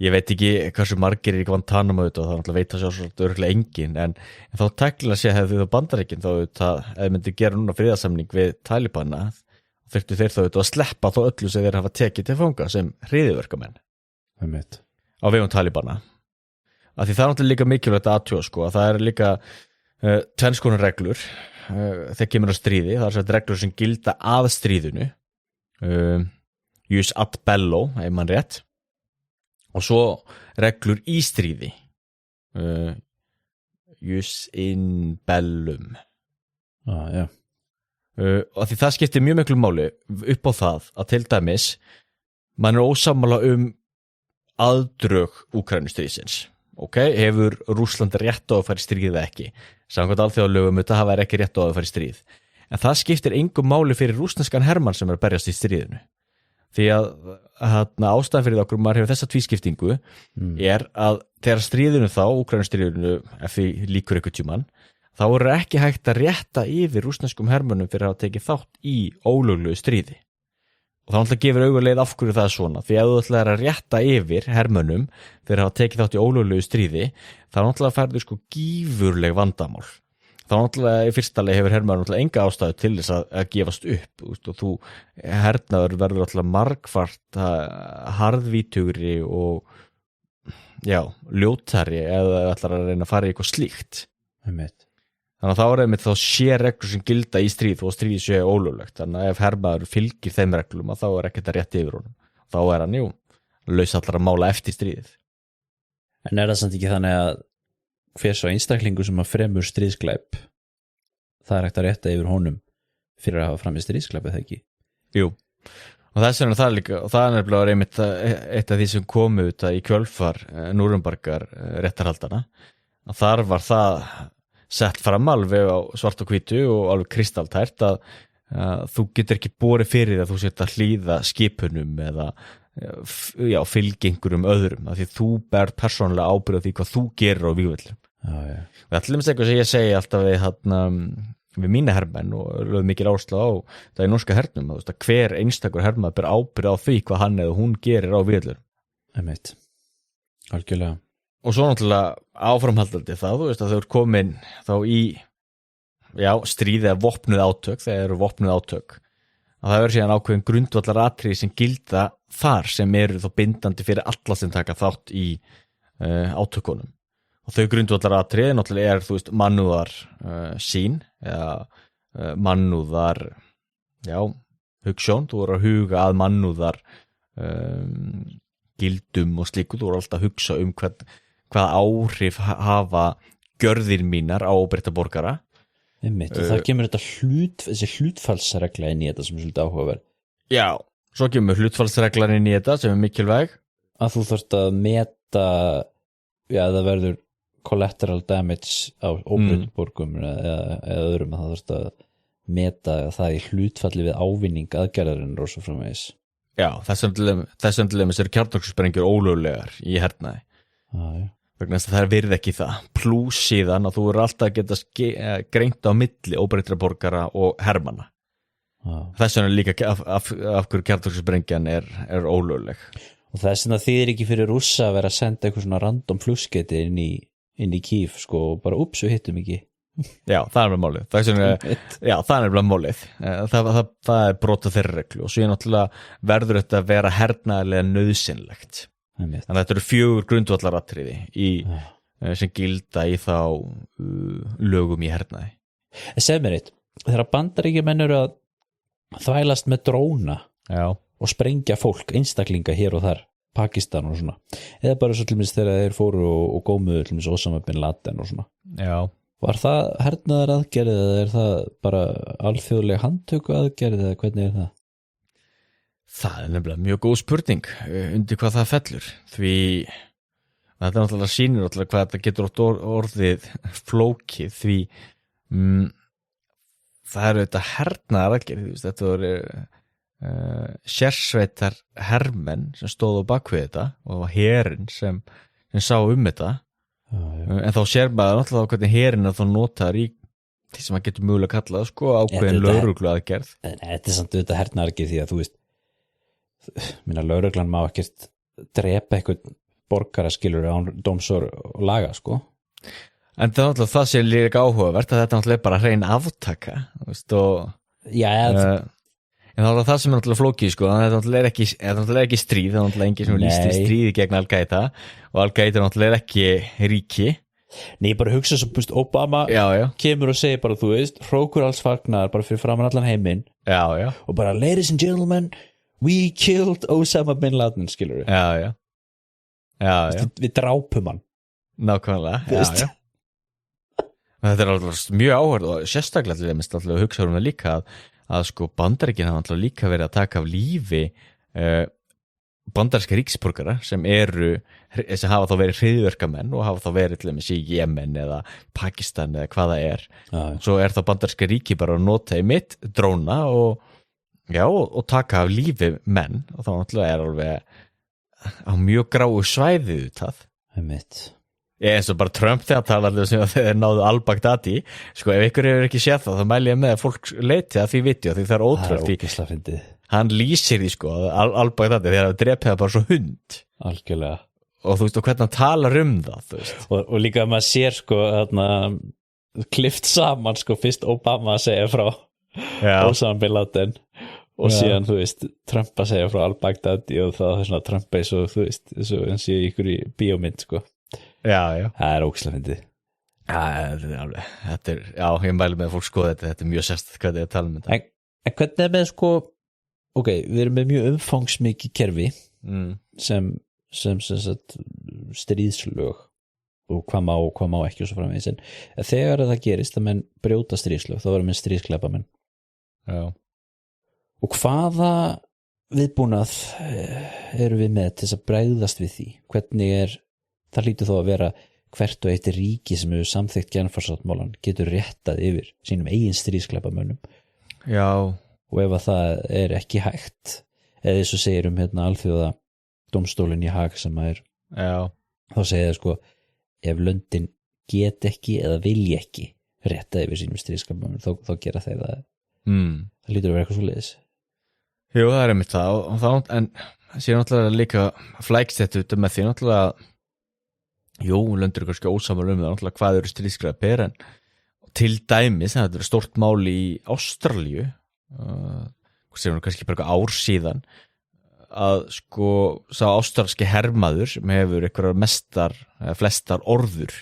ég veit ekki hversu margir í Guantanamo og þá náttúrulega veit það svo örgulega engin, en þá tæknilega sé hefði þá Bandaríkin þá ef myndi gera núna friðarsamning við Talibana, þurftu þeir þá að sleppa þá öllu sem þeir hafa tekið til fanga sem hryðjuverkamenn á vegum Talibana. Af því það er náttúrulega líka mikilvægt að athuga sko, að það er líka tvenns konar reglur þegar kemur á stríði, það er svo reglur sem gilda að stríðinu jus ad bello, ef mann rétt, og svo reglur í stríði jus in bellum. Já. Og því það skiptir mjög miklu máli upp á það að til dæmis mann er ósammála aðdrög Úkraínustríðsins. Hefur Rússland rétt á að fara í stríð eða ekki? Samkvæmt alþjóðalögum þetta hafa ekki rétt á að fara í stríð. En það skiptir engu máli fyrir rússneskan hermann sem er að berjast í stríðinu. Því að ástæðan fyrir okkur maður hefur þessa tvískiptingu er að þegar stríðinu þá, Úkraínustríðinu eftir líkur einhvern tímann, þá er ekki hægt að rétta yfir rússneskum hermönnum fyrir að hafa tekið þátt í ólöglegu stríði. Og það náttúrulega gefur auguleið af hverju það er svona, því að þú ætlar að rétta yfir hermönnum fyrir að hafa tekið þátt í ólöglegu stríði, þá náttúrulega færðu sko gífurleg vandamál. Þá náttúrulega í fyrsta leið hefur hermaður náttúrulega enga ástæðu til þess að gefast upp, og þú hernaður verður náttúrulega margfart harðvítugri og ljótari eða ætlar að reyna að fara í eitthvað slíkt. Þannig að þá er einmitt þá sé reglur sem gilda í stríð og stríð sé ólöglegt. Þannig að ef hermaður fylgir þeim reglum að þá er ekkert að rétt yfir honum. Þá er hann laus allar að mála eftir stríðið. En er það samt ekki þannig að hver svo einstaklingur sem að fremur stríðsglæp, það er ekkert að rétta yfir honum fyrir að hafa framið stríðsglæp eða ekki? Jú. Og þess vegna það líka, og það er nefnilega einmitt eitt af því sem komu út í kjölfar Núrembergar réttarhaldana, að þar var það sett fram alveg á svart og hvítu og alveg kristaltært að þú getur ekki borið fyrir að þú sért að hlýða skipunum eða fylgja einhverjum öðrum, af því þú ber persónulega ábyrgð á því hvað þú gerir á vígvöllum. Og það er eitthvað sem ég segi alltaf við mína hermenn og lögum mikil áherslu á það í norska hernum, að hver einstakur hermaður ber ábyrgð á því hvað hann eða hún gerir á vígvöllum. Einmitt. Algjörlega. Og svo náttúrulega áframhaldandi það, þú veist að þau eru komin þá í stríð eða vopnuð átök, þegar eru vopnuð átök, að það eru síðan ákveðin grundvallar atriði sem gilda þar sem eru þá bindandi fyrir alla sem taka þátt í átökunum. Og þau grundvallar atriði náttúrulega er, þú veist, mannúðar sín eða mannúðar hugsjón, þú voru að huga að mannúðar gildum og slíku, þú voru alltaf að hugsa hvað áhrif hafa gjörðir mínar á óbreytta borgara. Einmitt, og það kemur þessi hlutfallsregla inn í þetta sem er svolítið áhugaverð. Já, svo kemur hlutfallsreglan inn í þetta sem er mikilvæg. Að þú þarft að meta, það verður collateral damage á óbreyttum borgum eða öðrum, að það þarft að meta það í hlutfalli við ávinning aðgerðarinn og svo framvegis. Já, þessum til dæmis eru kjarnorkusprengjur ólöglegar í hernaði. Vegna þess að það virði ekki það. Plús síðan að þú eru alltaf að geta greint á milli óbreyttra borgara og hermanna. Þess vegna líka af hverju kjarnorkusprengjan er ólögleg. og þess að þýðir ekki fyrir Rússa að vera að senda eitthvað svona random flugskeyti inn í Kýf sko, og bara ups, við hittum ekki. Já, það er málið. Það er málið. Það er brot á þeirri reglu og svo náttúrulega verður þetta að vera hernaðarlega nauðsynlegt. En þetta eru 4 grundvallaratriði sem gilda í þá lögum í hernaði. Segð mér eitt, þegar Bandaríkjamenn eru að þvælast með dróna og sprengja fólk, einstaklinga hér og þar, Pakistan og svona, eða bara svo til dæmis þegar þeir fóru og gómuðu til dæmis Osama bin Laden og svona. Já. Var það hernaðar aðgerð eða er það bara alþjóðleg handtöku aðgerð eða hvernig er það? Það er nefnilega mjög góð spurning undir hvað það fellur, því þetta er náttúrulega sýnir náttúrulega hvað þetta getur orðið flókið, því það eru þetta hernaðar aðgerð, þetta voru sérsveitar hermenn sem stóðu á bakvið þetta og herinn sem sá þetta. En þá sér maður náttúrulega hvernig herinn er þá notaður í því sem maður getur mögulega kallað sko, ákveðin lögreglu aðgerð. Þetta er samt auðvitað hernaðar aðgerð því að þú veist, minna lögreglan má ekkert drepa eitthvað borgaraskilur án dóms og laga sko. En það er náttúrulega það sem líka áhugavert að þetta náttúrulega bara hrein aftaka, veist, og en það er það sem er náttúrulega flókið sko, það er náttúrulega ekki stríð, það er náttúrulega engin sem lýst í stríði gegn Al-Qaida og Al-Qaida er náttúrulega ekki ríki. Nei, bara hugsa svo, Obama kemur og segir bara, þú veist, hrókur alls fagnar bara fyrir framan allan heiminn og bara, ladies and gentlemen, we killed Osama bin Laden, skilur við. Við drápum hann. Nákvæmlega, Þetta er alveg mjög áhverð og sérstaklega til þess að hugsa það líka að sko Bandaríkin hafa alltaf líka verið að taka af lífi bandaríska ríkisborgara sem hafa þá verið hryðjuverkamenn og hafa þá verið til dæmis í Jemen eða Pakistan eða hvað það er. Svo er það bandaríska ríki bara að nota í mitt dróna og taka af lífi menn og þá náttúrulega er alveg á mjög gráu svæðið það. Eins og bara Trump þegar tala allir sem að þeir náðu al-Baghdadi, sko ef ykkur hefur ekki séð það, þá mæli ég með að fólk leiti að því viti og því það er ótrúlega því hann lýsir því sko al-Baghdadi þegar það drepið það bara svo hund algjörlega og þú veist og hvernig hann talar það þú veist. Og líka að maður sér sko klift saman sko fyrst Obama að segja frá Osama bin Laden og síðan þú veist Trump að segja frá al-Baghdadi og það er svona Trump eins og þú veist eins og ykkur í bíómynd sko. Það er ógeðslega fyndið. Þetta er, ég mæli með að fólk skoða þetta er mjög sérstætt hvað þið að tala þetta. En hvernig er með sko, við erum með mjög umfangsmikið kerfi sem stríðslög og hvað má ekki og svo framvegis, en þegar það gerist að menn brjóta stríðslög, þá verður menn stríðsklæpamenn. Og hvaða viðbúnað eru við með til þess að bregðast við því? Hvernig það hlýtur þó að vera hvert og eitt ríki sem hefur samþykkt Genfarsáttmálann getur réttað yfir sínum eigin stríðsklæpamönnum. Og ef að það er ekki hægt, eða þess að segir alþjóða dómstólinn í Haag sem að þá segir það sko, ef löndin get ekki eða vilji ekki réttað yfir sínum stríðsklæpamönnum, þá gera þeir það. Það hlýtur að vera eitthvað svoleiðis. Jú, það er einmitt það, en sér náttúrulega líka flækst þetta út með því náttúrulega löndur kannski ósamar það náttúrulega hvað eru stríðsklæpir en til dæmis, þetta er stórt mál í Ástralíu sem kannski bara ár síðan að sko sá ástralski hermaður sem hefur einhverjar flestar orður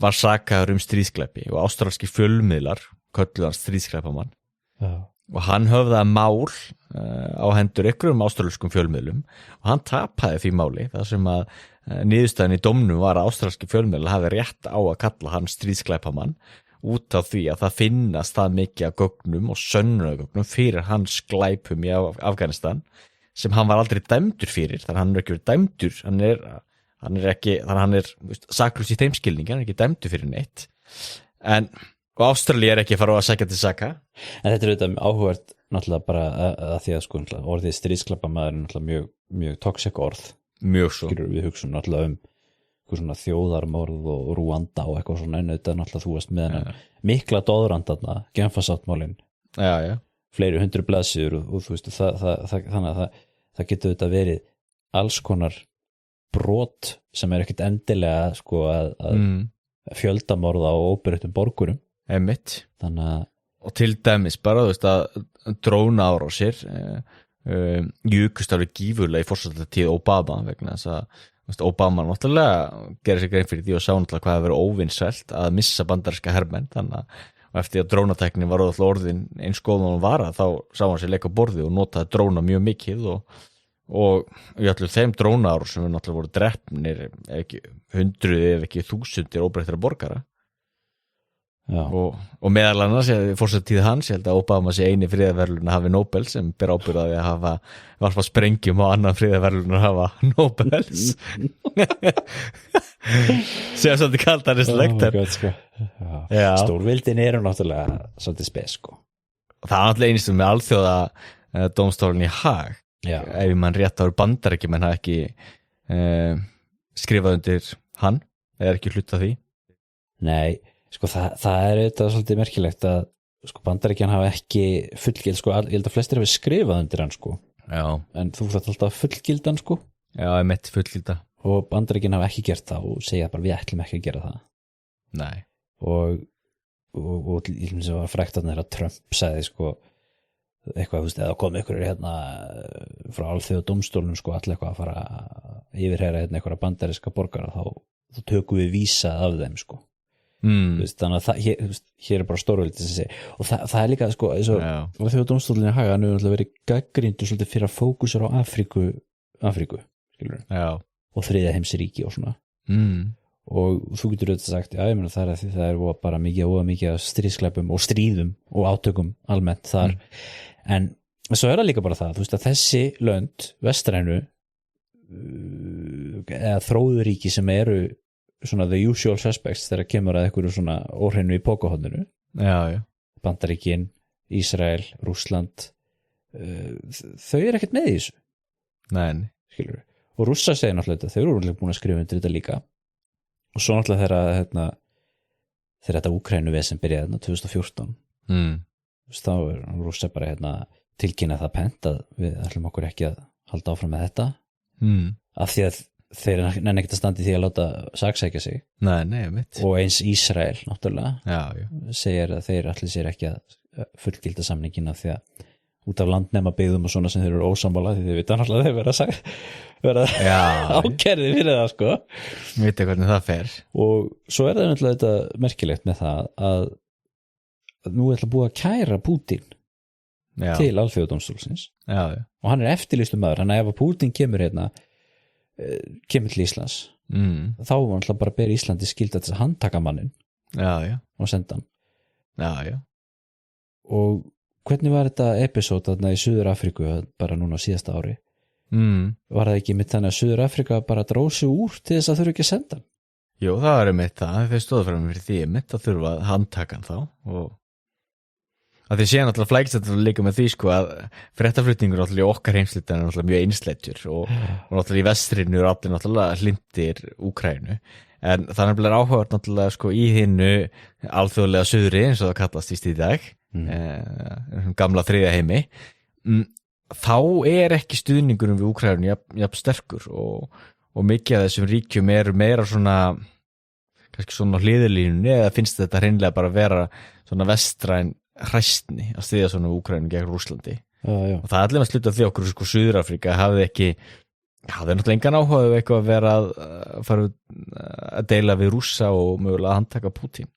var sakaður stríðsklæpi og ástralski fjölmiðlar kölluðu hann stríðsklæpamann og hann höfðaði mál á hendur einhverjum ástralskum fjölmiðlum og hann tapaði því máli þar sem að niðurstaðan í dómnum var að ástralski fjölmiðlar hafi rétt á að kalla hann stríðsklæpamann út af því að það finnast það mikið af gögnum og sönnunargögnum fyrir hans glæpum í Afganistan sem hann var aldrei dæmdur fyrir þannig að hann er ekki verið dæmdur hann er saklaus í þeim skilningi, hann er ekki dæmdur fyrir neitt og Ástralía er ekki að fara að sækja til saka. En þetta er auðvitað áhugavert náttúrulega bara að því að sko orðið stríðsklæpamaður er náttúrulega mjög, mjög toxic orð. Mjög svo. Við hugsun náttúrulega svona þjóðarmorð og Rúanda og eitthvað svona en auðvitað náttúrulega þú varst með hennar mikla doðrandarna, Genfarsáttmálin fleiri 100 blaðsíður og þú veist þannig að það getur auðvitað verið alls konar brot sem ekkert endilega sko að fjöldamorða á óbreyttum borgurum einmitt. þannig að Og til dæmis bara, þú veist að dróna árásir jukust alveg gífurlega í forsetatíð Obama vegna þess að þú veist, Obama náttúrulega gerir sér grein fyrir því og sá náttúrulega hvað það verið óvinsælt að missa bandaríska hermenn þannig að eftir að drónateknin var orðin eins góð og hún var þá sá hann sér leika á borði og notaði dróna mjög mikið og í allir þeim drónaárásum við náttúrulega voru drepnir ekki hundruð ef ekki þúsundir óbreyttra borgara og meðal annars fórsetíð hans, ég held að Obama sé eini friðarverðlun að hafi Nobel sem ber ábyrgð að hafa varpa sprengjum á annan friðarverðlun að hafa Nobels sem svolítið kaldaristlegt stórvildin eru náttúrulega svolítið spes sko. Það er náttúrulega einstum með alþjóða dómstólinn í Haag ef mann rétt áður Bandaríkjamenn menn hafa ekki skrifað undir hann eða ekki hluta því. Nei, sko það er þetta svolítið merkilegt að sko Bandaríkjan hafa ekki fullgild sko, ég held að flestir hafi skrifað undir hann sko. Já. En þú þarft alltaf fullgildan sko. Já, ég mitt fullgilda. Og Bandaríkjan hafa ekki gert það og segja bara við ætlum ekki að gera það. Nei. Og ég finnst að var frækt að Trump sagði sko eitthvað, þú veist, eða kom ykkur hérna frá alþjóða dómstólnum sko allir eitthvað að fara yfirheyra hérna einhverja bandaríska borgara þá tökum við vísa af þeim sko. Veist, þannig að hér er bara stórveldi sem segir og það er líka sko þegar dómstólinn í Haga hann hefur verið gagnrýndur svolítið fyrir að fókusera á Afríku skilur og þriðja heimsríki og svona og þú getur auðvitað sagt já ég meina það er því það er bara mikið stríðsklæpum og stríðum og átökum almennt þar en svo er það líka bara það þú veist að þessi lönd vestrænu eða þróðuríki sem eru svona the usual suspects þegar kemur að einhverju svona óhreinu í pókahotninu Bandaríkin, Ísrael, Rússland þau eru ekkert með í þessu skilur við og Rússa segir náttúrulega þau eru búin að skrifa undir þetta líka og svo náttúrulega þegar þetta Úkraínuvesen byrjaði 2014 þá er Rússa bara tilkynna það pent að við ætlum okkur ekki að halda áfram með þetta af því að þeir nenni ekkert að standa í því að láta saksækja sig og eins Ísrael náttúrulega segir að þeir allir sér ekki að fullgilda samningina því að út af landnema byggðum og svona sem þeir eru ósammála því þeir vita náttúrulega þeir vera ákærði fyrir það sko vita hvernig það fer og svo er það náttúrulega þetta merkilegt með það að nú er búið að kæra Pútín til alþjóðadómstólsins og hann er eftirlýstur maður hann ef að Pútín kemur til Íslands þá var hann bara að bera Íslandi skylda til að handtaka mannin og senda hann og hvernig var þetta episode þarna í Suður Afríku bara núna síðasta ári var það ekki mitt þannig að Suður Afríka bara dróð sig úr til þess að þurfa ekki að senda hann Jú, það var mitt það þeir stóðu fram fyrir því mitt að þurfa að handtaka hann þá og að því séu náttúrulega flækist þetta líka með því sko að fréttaflutningur náttúrulega í okkar heimsluta er náttúrulega mjög einsleitur og náttúrulega í vestrinu eru allir náttúrulega hlindir Úkraínu en það er nefnilega áhugavert náttúrulega sko í hinnu alþjóðlega suðri eins og það kallast í dag gamla þriðja heimi þá er ekki stuðningurum við Úkraínu jafn sterkur og mikið af þessum ríkjum eru meira svona kannski svona hliðarlínunni eða finnst þetta hreinlega bara vera svona vestræn hræstni að styðja svona Úkraínu gegn Rússlandi og það er allir að sluta því okkur sko Suður Afríka hafði náttúrulega engan áhuga eitthvað að vera að fara að deila við Rússa og mögulega að handtaka Pútín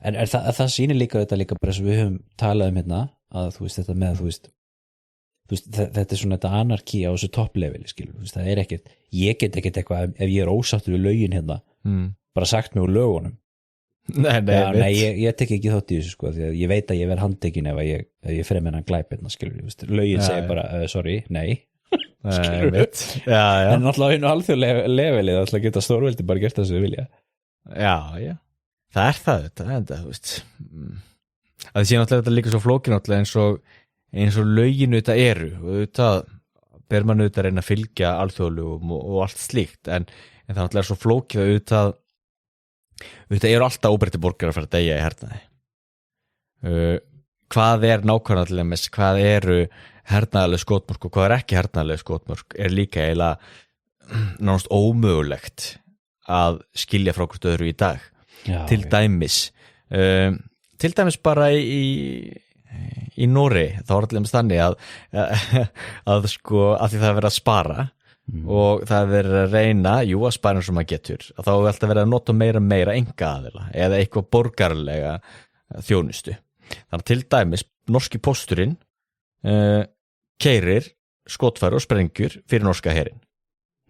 en það sýnir þetta líka bara sem við höfum talað að þú veist þetta með þú veist þetta er svona þetta anarkí á þessu toppleveli skilur það er ekkert, ég get ekkert eitthvað ef ég er ósáttur við lögin bara sagt mig úr lögunum Nei, ég tek ekki þátt í þessu sko því að ég veit að ég verð handtekinn ef ég fremur hann glæp skilur lögin segir bara, sorry, nei skilur við en náttúrulega einu alþjóðlega levelið alltaf geta stórveldi bara gert það sem við vilja það er þetta þú veist að því sé náttúrulega þetta líka svo flókin náttúrulega eins og löginu þetta eru og þetta ber mann auðvitað að reyna að fylgja alþjóðlegum og allt slíkt en það náttúrulega er svo flókið auðvitað eru alltaf óbreytti borgarar að fara að deyja í hernaði hvað er nákvæmlega hvað eru hernaðarleg skotmörk og hvað er ekki hernaðarleg skotmörk er líka eiginlega nánast ómögulegt að skilja frá hvort öðru í dag til dæmis bara í Nóri þá allir þannig að sko að því það er verið að spara og það er verið að reyna að spara eins og maður getur að þá er alltaf verið að nota meira einkaaðila eða eitthvað borgarlega þjónustu þannig að til dæmis norski pósturinn keyrir skotfæri og sprengjur fyrir norska herinn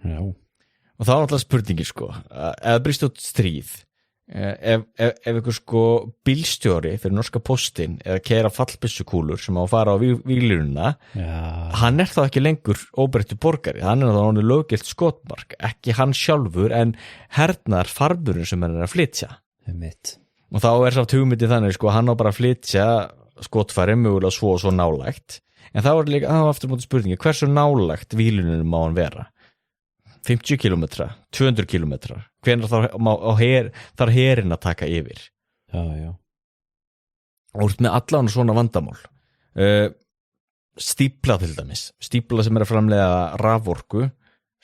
og þá er alltaf spurningin sko ef brýst út stríð ef einhver sko bílstjóri fyrir norska póstinn eða keyra fallbyssukúlur sem á að fara á víglínuna hann þá ekki lengur óbreyttur borgari, hann þá orðinn löggilt skotmark, ekki hann sjálfur en hernaðar farburinn sem hann að flytja og þá samt hugmyndið þannig sko hann á bara að flytja skotfæri mögulega svo og svo nálægt en þá líka aftur mútið spurningi hversu nálægt víglínunum má hann vera 50 kilometra, 200 kilometra hvenær þarf herinn að taka yfir og út með allan svona vandamál stípla til dæmis stípla sem að framleiða raforku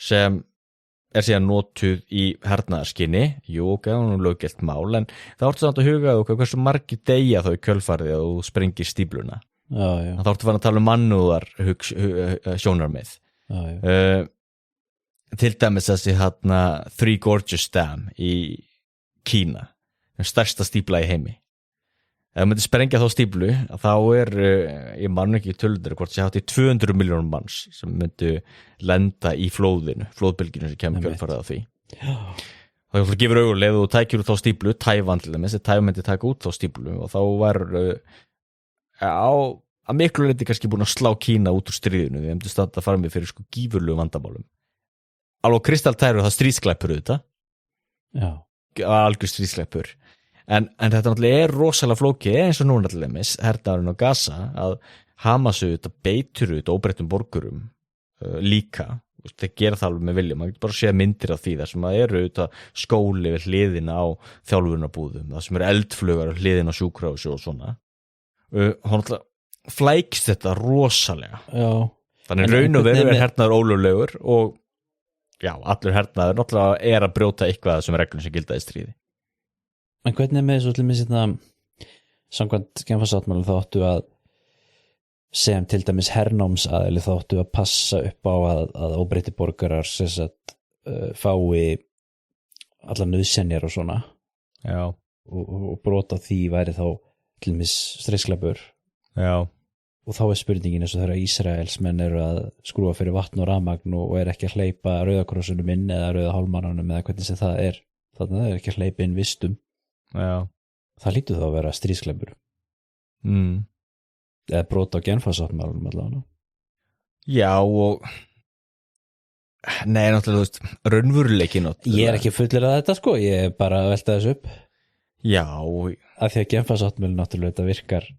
sem síðan notuð í hernaðarskinni það er löggelt mál en það áttu samt að huga hversu margir deyja þá í kjölfarið og þú sprengir stípluna þá áttu að tala mannúðar sjónarmið til dæmis þessi Three Gorges Dam í Kína stærsta stípla í heimi ef maður sprengja þá stíplu þá ég man ekki tölundir hvort sé hátt í 200 milljónum manns sem myndu lenda í flóðbylginu sem kemur kjölfarið á því það gefur augulega ef þú tækir út þá stíplu Tævan til dæmis, Tævan myndi taka út þá stíplu og þá var að miklu leyti kannski búin að slá Kína út úr stríðinu við hefum standa að fara með fyrir sko gífurlegu vandamálum alveg kristaltæru það stríðsklæpur algjör stríðsklæpur en þetta náttúrulega rosalega flókið eins og núna til dæmis hernaðurinn á Gaza að Hamas beitur óbreyttum borgurum líka þeir gera það alveg með vilja maður getur bara að sé myndir af því þar sem að skóli við hliðina á þjálfunarbúðum það sem eldflugar hliðina á sjúkrahúsi og svona hann flækst þetta rosalega þannig raun og veru hernaður ólöglegur og allur hernaður náttúrulega að brjóta eitthvað sem reglum sem gilda í stríði. En hvernig með svo til mig samkvæmt Genfarsáttmálanum þá áttu að sem til dæmis hernámsaðili þá áttu að passa upp á að óbreyttir borgarar fái allar nauðsynjar og svona og brota því væri þá til dæmis stríðsklæpur og þá spurningin eins og þegar Ísraelsmenn eru að skrúfa fyrir vatn og rafmagn og ekki að hleypa Rauðakrossunum inn eða Rauða hálfmannanum eða hvernig sem það er þannig að það ekki að hleypa inn vistum það lítur þá að vera stríðsklæpur eða brot á Genfarsáttmálanum allavega og nei, náttúrulega raunveruleiki ég ekki fullir að þetta sko, ég bara velta þessu upp af því að Genfarsáttmálinn náttúrulega þetta virkar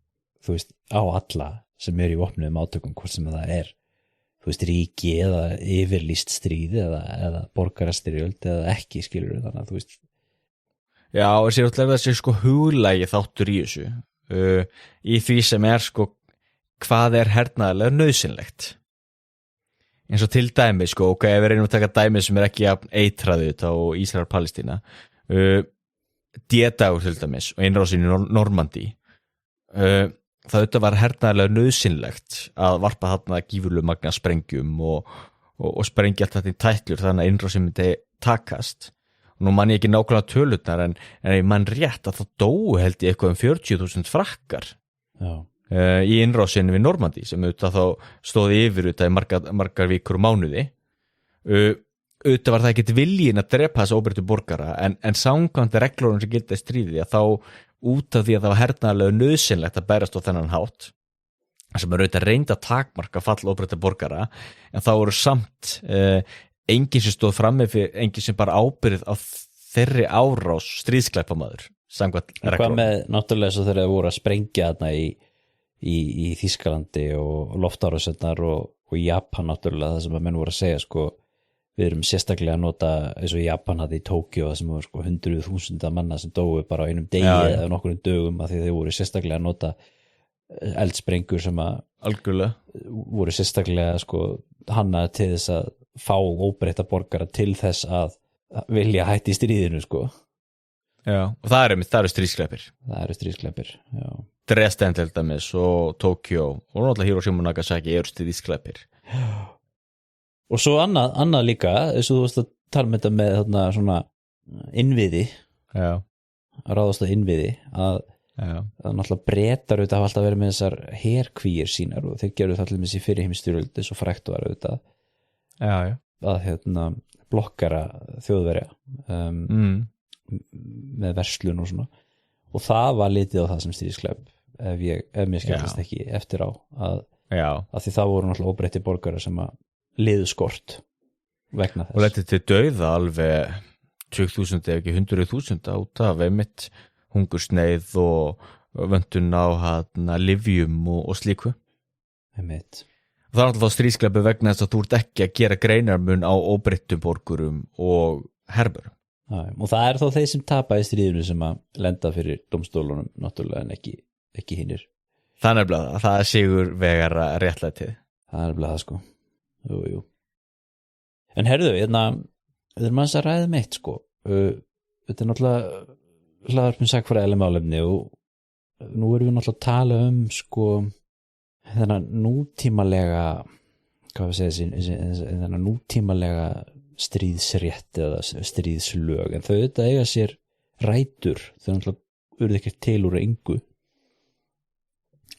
þú veist, á alla sem í vopnuðum átökum, hvort sem það þú veist, ríki eða yfirlýst stríð eða borgarastyrjöld eða ekki, skilur þannig að þú veist þessi sko huglægi þáttur í þessu í því sem sko hvað hernaðarlega nauðsynlegt eins og til dæmi sko, ef við reynum að taka dæmi sem ekki eitraði á Ísrael-Palestína D-dagur til dæmis og innrásin í Normandí það var hernaðarlega nauðsynlegt að varpa þarna gífurlegu magna sprengjum og sprengja allt þetta í tætlur þannig að innrásin myndi takast og nú man ég ekki nákvæmlega tölurnar en ég man rétt að það dóu held ég eitthvað 40.000 frakkar í innrásin við Normandí sem auðvitað þá stóði yfir í margar vikur og mánuði auðvitað var það ekkert viljin að drepa þessa óbreyttu borgara en samkvæmt reglunum sem gilda í stríði að þá út af því að það var hernaðarlega nauðsynlegt að bærast á þennan hátt sem auðvitað reyndi að takmarka fall óbreyttu borgara en þá voru samt enginn sem stóð frammi fyrir enginn sem bara ábyrgð á þeirri árás stríðsklæpamaður samkvæmt reglunum. Hvað með náttúrulega svo þegar það voru að sprengja þarna í Þýskalandi og loftárásirnar og Japan náttúrulega það sem að menn voru að segja sko við erum sérstaklega að nota eins og Japan hafði í Tókjó sem voru sko 100.000 manna sem dóu bara á einum degi eða nokkrum dögum af því þeir voru sérstaklega að nota eldsprengur sem að algjörlega voru sérstaklega sko hannaði til þess að fá óbreytta borgara til þess að vilja hætti í stríðinu sko. Já, og það eru stríðskleppir. Það eru stríðskleppir, já. Dresden til dæmis og Tokyo og náttúrulega Hiroshima og Nagasaki eru stríðskleppir. Og svo annað líka, þess að þú veist að tala með þetta með þarna svona innviði, Já. að ráðast á innviði, að náttúrulega Bretar auðvitað hafa alltaf verið með þessar herkvíir sínar og þeir gerðu það allir með sér fyrir heimstyrjöld svo frækt var auðvitað að blokkara Þjóðverja með verslun og svona og það var litið á það sem stríðsklepp ef mér skemmtist ekki eftir á að því það voru náttúrulega óbreytti borgarar sem að liðu skort vegna þess. Og letið til dauða alveg 20.000 ef ekki 100.000 át af einmitt hungursneið og vöntun á lyfjum og slíku. Einmitt. Og það er alltaf stríðskleppi vegna þess að þú ert ekki að gera greinarmun á óbreyttum borgurum og herburum. Og það er þá þeir sem tapa í stríðinu sem að lenda fyrir dómstólunum náttúrulega en ekki hinnir. Það er nefnilega það er sigur vegar að réttlætið. Það er nefnilega það sko. Jú. En herðu, við erum aðeins að ræða meitt sko. Þetta er náttúrulega hlaðvarp sakfræðileg málefni og nú erum við náttúrulega að tala sko þennan nútímalega þennan nútímalega stríðsrétt eða stríðslög en þau þetta eiga sér rætur þau náttúrulega urðu ekkert til úr engu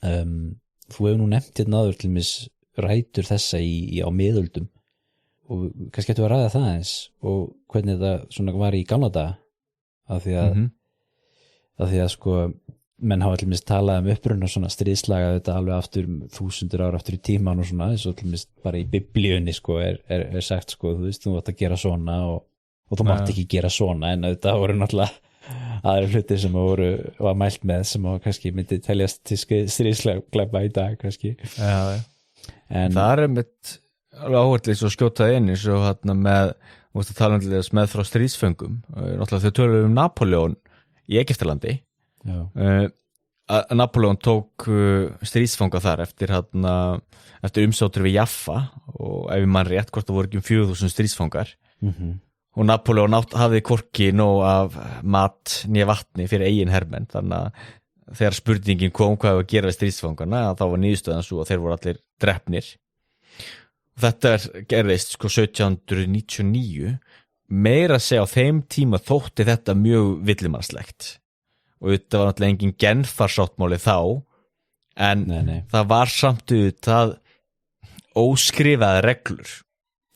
þú hefur nú nefnt áður til mis rætur þessa á miðöldum og kannski getur við að ræða það eins og hvernig þetta svona var í gamla daga af því að sko menn hafa allir mist talað uppruna svona stríðslaga þetta alveg aftur 1000 ára aftur í tíman og svona eins og allir mist bara í biblíunni sko er sagt sko þú veist þú átt að gera svona og þú mátt ekki gera svona en þetta voru náttúrulega aðri hlutir sem var mælt með sem kannski myndi teljast til stríðslega í dag kannski en það mitt alveg áhvertlega svo skjótaði inn eins og með með frá stríðsföngum náttúrulega þau töluðu Napoleon í Egyptalandi að Napoleon tók stríðsfanga þar eftir umsátur við Jaffa og ef mann rétt hvort það voru ekki 4.000 stríðsfangar og Napoleon hafði hvorki nóg af mat nýja vatni fyrir eigin hermenn þannig að þegar spurningin kom hvað að gera við stríðsfangana þá var niðurstöðan svo að þeir voru allir drepnir og þetta gerðist sko 1799 meira að segja á þeim tíma þótti þetta mjög villimannslegt og þetta var náttúrulega engin genfarsáttmáli þá en það var samt það óskrifaði reglur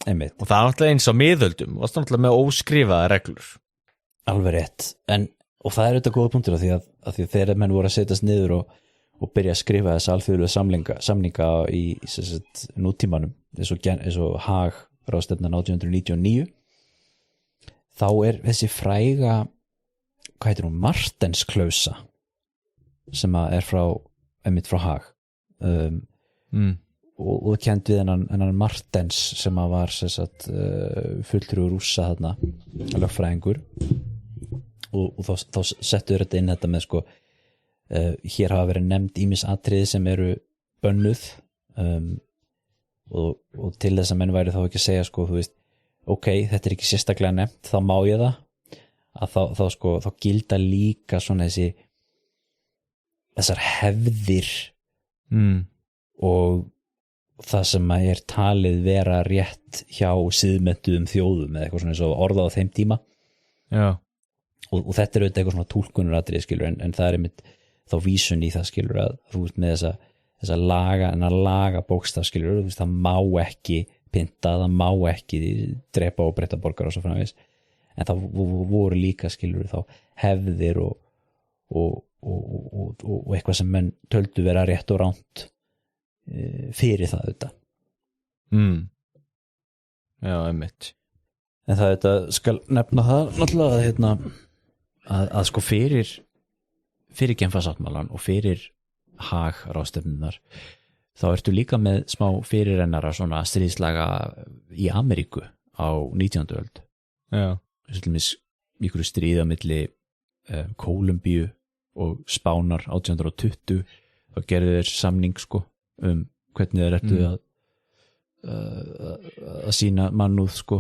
Einmitt. Og það er náttúrulega eins á miðöldum og það er náttúrulega með óskrifaði reglur alveg rétt og það er auðvitað góða punktur af því að þegar menn voru að setjast niður og byrja að skrifa þessa alþjóðlegu samninga í nútímanum eins og Haag ráðstefnan 1899 þá er þessi fræga hvað heitir hún, Martensklausa sem er frá Haag og kennt við hennan Martens sem var fulltrúi Rússa þarna lögfræðingur og þá settur þetta inn þetta með sko hér hafa verið nefnd ýmis atriði sem eru bönnuð og til þess að menn væri þá ekki að segja sko þú veist, ok, þetta er ekki sérstaklega nefnt þá má ég það að þá gilda líka svona þessar hefðir og það sem er talið vera rétt hjá siðmenntuðum þjóðum eða eitthvað svona eins og orðað á þeim tíma og þetta er auðvitað eitthvað svona túlkunaratriði skilur en það er einmitt þá vísun í það skilur að þú veist með þessa laga bókstaf skilur þú veist það má ekki pynta, það má ekki drepa og breyta borgar og svo framvegis en það voru líka skilur þá hefðir og eitthvað sem menn töldu vera rétt og ránt fyrir það þetta Já, einmitt en það þetta skal nefna það náttúrulega að sko fyrir genfarsáttmálan og fyrir Haag ráðstefnunar þá ertu líka með smá fyrirrennara svona stríðslaga í Ameríku á 19. öld ykkur stríða milli Kólumbíu og Spánar 1820 þá gerðu þeir samning sko hvernig þeir ertu að sína mannúð sko.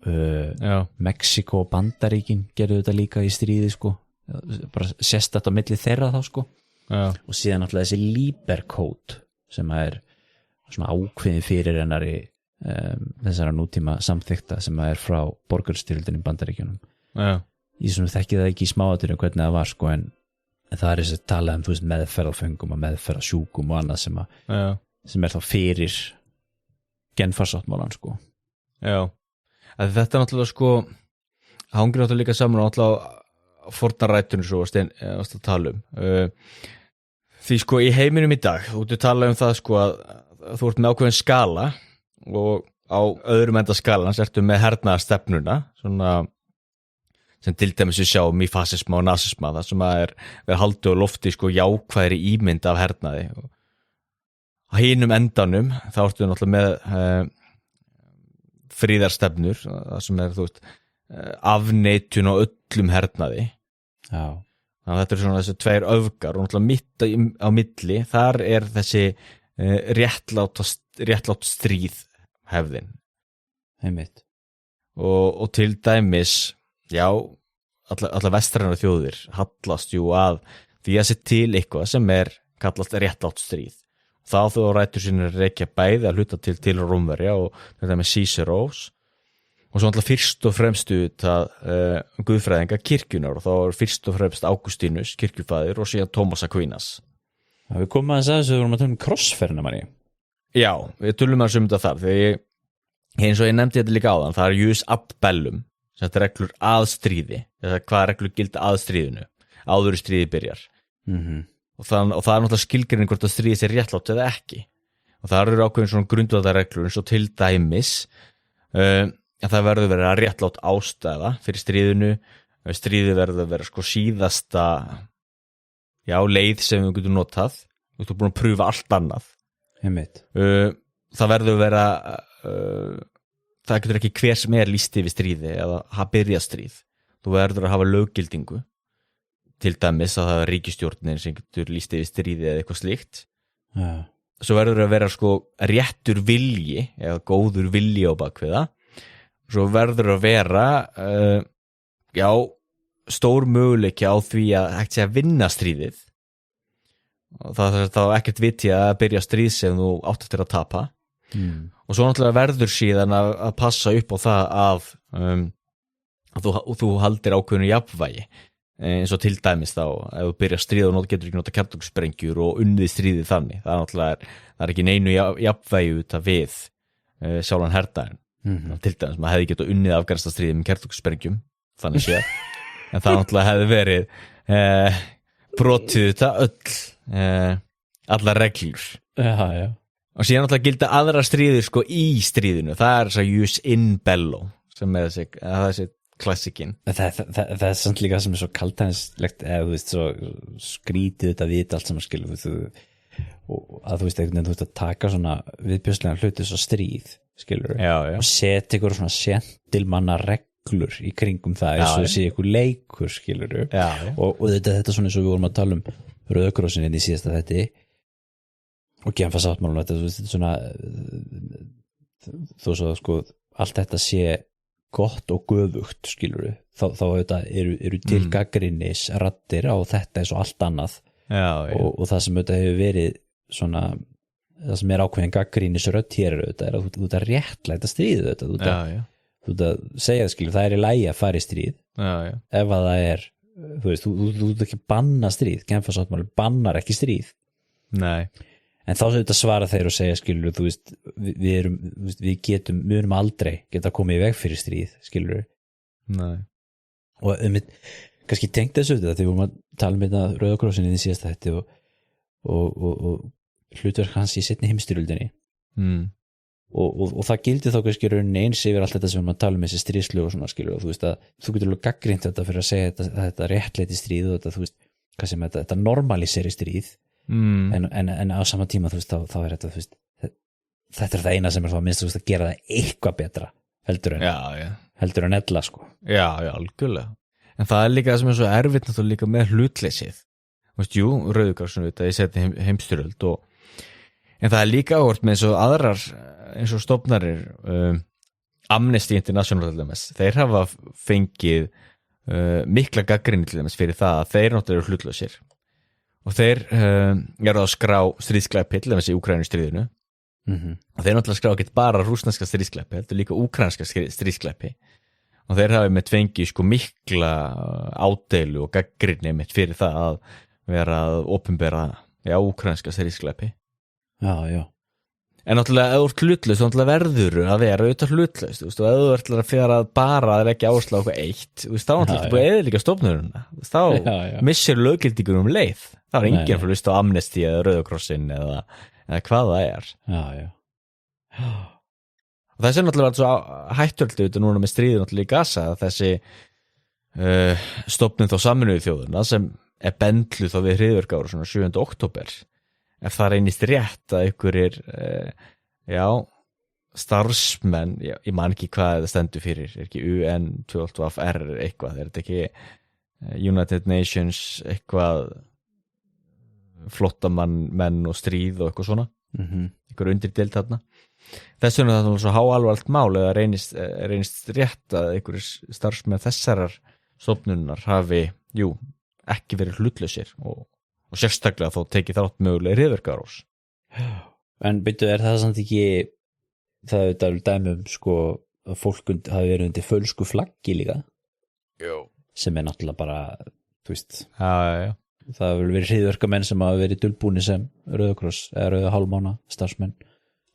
Já. Mexiko og Bandaríkin gerðu þetta líka í stríði sko. Bara sést þetta á milli þeirra þá sko. Já. Og síðan náttúrulega þessi Líberkód sem er svona ákveðin fyrir hennari þessara nútíma samþykta sem er frá borgarstyrjöldinni í Bandaríkjunum. Já. Ég svona þekki það ekki í smáaturinn hvernig það var sko, en það er þessi talað þú veist, meðferð á föngum og meðferð á sjúkum og annað sem er þá fyrir genfarsáttmálan sko. Já, að þetta er náttúrulega sko hangir náttúrulega líka saman og náttúrulega fórnarættunum svo að tala því sko í heiminum í dag þú tala það sko að þú ert með ákveðin skala og á öðrum enda skalans ertu með hernaðarstefnuna svona sem til dæmis við sjáum í fasisma og nasisma það sem að er haldið á lofti sko jákvæðri ímynd af hernaði og á hinum endanum þá ertu náttúrulega með fríðarstefnur það sem er þú veist afneitun á öllum hernaði. Já. Þannig að þetta er svona þessi tveir öfgar og náttúrulega mitt á milli þar er þessi réttlátt stríð hefðin. Einmitt. Og til dæmis já, alla vestrænar þjóðir hallast jú að því að sé til eitthvað sem er kallast réttlátt stríð. Þá þú rætur sinni reykja bæði að hluta til Rómverja og þetta með Cícerós og svo alltaf fyrst og fremst guðfræðinga kirkjunar og þá er fyrst og fremst Ágústínus kirkjufæðir og síðan Tómas Aquinas. Við komum aðeins að þessu við vorum að tala um krossferðina Marí. Já, við tölum að þetta þar þegar eins og ég nefndi þetta líka áðan það er jus ab bellum þetta reglur að stríði eða hvað reglur gilda að stríðinu áður stríði byrjar og það er náttúrulega skilgreining hvort að stríði sé réttlátt eða ekki og það eru ákveðin svona grundvallarreglur eins og til dæmis að það verður vera réttlátt ástæða fyrir stríði verður að vera sko síðasta leið sem við getum notað við getum búin að prúfa allt annað það verður vera það getur ekki hver sem er lýst yfir stríði eða að byrja stríð þú verður að hafa löggildingu til dæmis að það er ríkisstjórnin sem getur lýst yfir stríði eða eitthvað slíkt svo verður að vera sko réttur vilji eða góður vilji á bakviða svo verður að vera stór möguleiki á því að hægt sé að vinna stríðið og það er þá ekkert viti að byrja stríð sem þú átt eftir að tapa og svo náttúrulega verður síðan að passa upp á það að þú haldir ákveðinu jafnvægi eins og til dæmis þá ef þú byrjar stríð og getur ekki nota kjarnorkusprengjur og unnið stríðið þannig það er náttúrulega það er ekki neinu jafnvægi út af við sjálfan hernaðinn til dæmis maður hefði getað unnið Afganistastríðið með kjarnorkusprengjum þannig séð en það náttúrulega hefði verið brotið þetta allar reglur já og síðan náttúrulega gilda aðra stríðir sko í stríðinu, það er þess að jus in bello sem er þessi klassikinn. Það er samt líka sem er svo kaltænslegt eða þú veist svo skrítið þetta vita allt sem að skilja og að þú veist einhvern veginn þú veist að taka svona viðbjörslega hluti svo stríð skilur og setja ykkur svona sentilmanna reglur í kringum það eins og sé ykkur leikur skilur og þetta svona eins og við vorum að tala um Rauða krossin í síðasta þetta og genfarsáttmálun þetta er svona þó svo sko allt þetta sé gott og göfugt skilur þá þetta eru til gagnrýnis raddir á þetta eins og allt annað og það sem þetta hefur verið svona það sem er ákveðin gagnrýnis rödd hér er að þú ert að réttlæta stríð þú ert að segja það skilur það er í lagi að fara í stríð ef að það er þú veist, þú ert ekki banna stríð genfarsáttmálun bannar ekki stríð nei en þá sem þetta svara þeir og segja skilur þú veist, við munum aldrei geta komið í veg fyrir stríð skilur nei og kannski tengt þessu þetta þegar við vorum að tala um þetta Rauða krossin í síðasta þetta og hlutverk hans í seinni heimsstyrjöldinni og það gildi þá kannski rauninni eins yfir allt þetta sem við vorum að tala um þessi stríðslög og svona skilur og þú veist að þú getur alveg gagnrýnt þetta fyrir að segja þetta réttlæti stríð og þetta þú veist hvað sem þetta normaliseri stríð en á sama tíma þú veist þá er þetta þú veist þetta er það eina sem er þá minnst þú veist að gera það eitthvað betra heldur en ella sko já algjörlega en það er líka það sem er svo erfitt náttúrulega líka með hlutleysið veist jú Rauði krossin við þetta ég seti heimsstyrjöld og En það líka áhort með eins og aðrar eins og stofnarir Amnesty International til dæmis, þeir hafa fengið mikla gagnrýni til dæmis fyrir það að þeir náttúrulega eru hlutlausir og þeir eru að skrá stríðsglæpi til dæmis í Úkraínustríðinu og þeir náttúrulega skrá ekki bara rússneska stríðsglæpi, heldur líka úkraínska stríðsglæpi og þeir hafi með fengið sko mikla ádeilu og gagnrýni mitt fyrir það að vera að opinbera úkraínska stríðsglæpi. Já. En náttúrulega ef þú ert hlutlaus, þá náttúrulega verður að vera auðvitað hlutlaus, og ef þú ert að fyrir að bara að leggja áherslu á eitthvað eitt, þá náttúrulega búið að eðilega stofnununa, þá missir löggildingur leið, þá enginn fyrir að hlusta á Amnesty eða Rauðakrossin eða hvað það er. Já. Og þessi er náttúrulega svo hættöldu þetta núna með stríðin náttúrulega í Gaza, þessi stofnun þá Sameinuðu þjóðuna sem er bendluð þá við hryðjuverkaárásin svona 7. október. Ef það reynist rétt að ykkur starfsmenn, ég man ekki hvað það stendur fyrir, er ekki UN-12FR eitthvað, er þetta ekki United Nations eitthvað flottamann og stríð og eitthvað svona, ykkur undirdeild þarna. Þess vegna það er svo háalvarlegt mál eða reynist rétt að ykkur starfsmenn þessarar stofnunar hafi, ekki verið hlutlausir og sérstaklega þó tekið þátt mögulega hryðjuverkaárás. En byrju, er það samt ekki það er dæmi sko að fólk hafi verið undir fölsku flaggi líka? Jú. Sem er náttúrulega bara, þú veist. Já. Það hefur verið hryðjuverkamenn sem hafa verið dulbúnir sem Rauðakross eða Rauðahálfmána starfsmenn.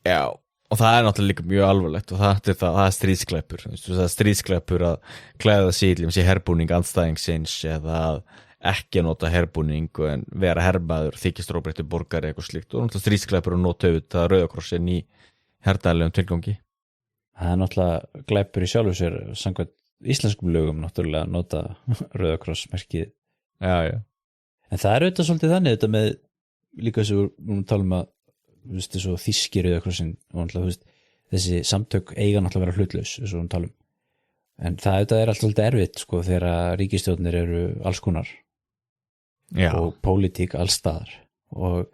Já. Og það er náttúrulega líka mjög alvarlegt og það er stríðsklæpur. Það er stríðsklæpur að klæða sig í herbúning andstæðingsins eða að ekki að nota herbúning en vera hermaður, þykist róbreyttur borgari eitthvað slíkt og náttúrulega stríðsklæpur að nota auðvitað Rauðakrossin í hernaðarlegum tilgangi. Það er náttúrulega glæpur í sjálfu sér samkvæmt íslenskum lögum náttúrulega að nota Rauðakrossmerkið. Já. En það er auðvitað svolítið þannig þetta með líka þess að við talum að þessu þýski Rauðakrossin og náttúrulega þessi samtök eiga náttúrulega að vera hlutlaus eins og við talum. En það auðvitað er alltaf svolítið erfitt sko þegar ríkisstjórnir eru alls konar. Já. Og pólitík alls staðar og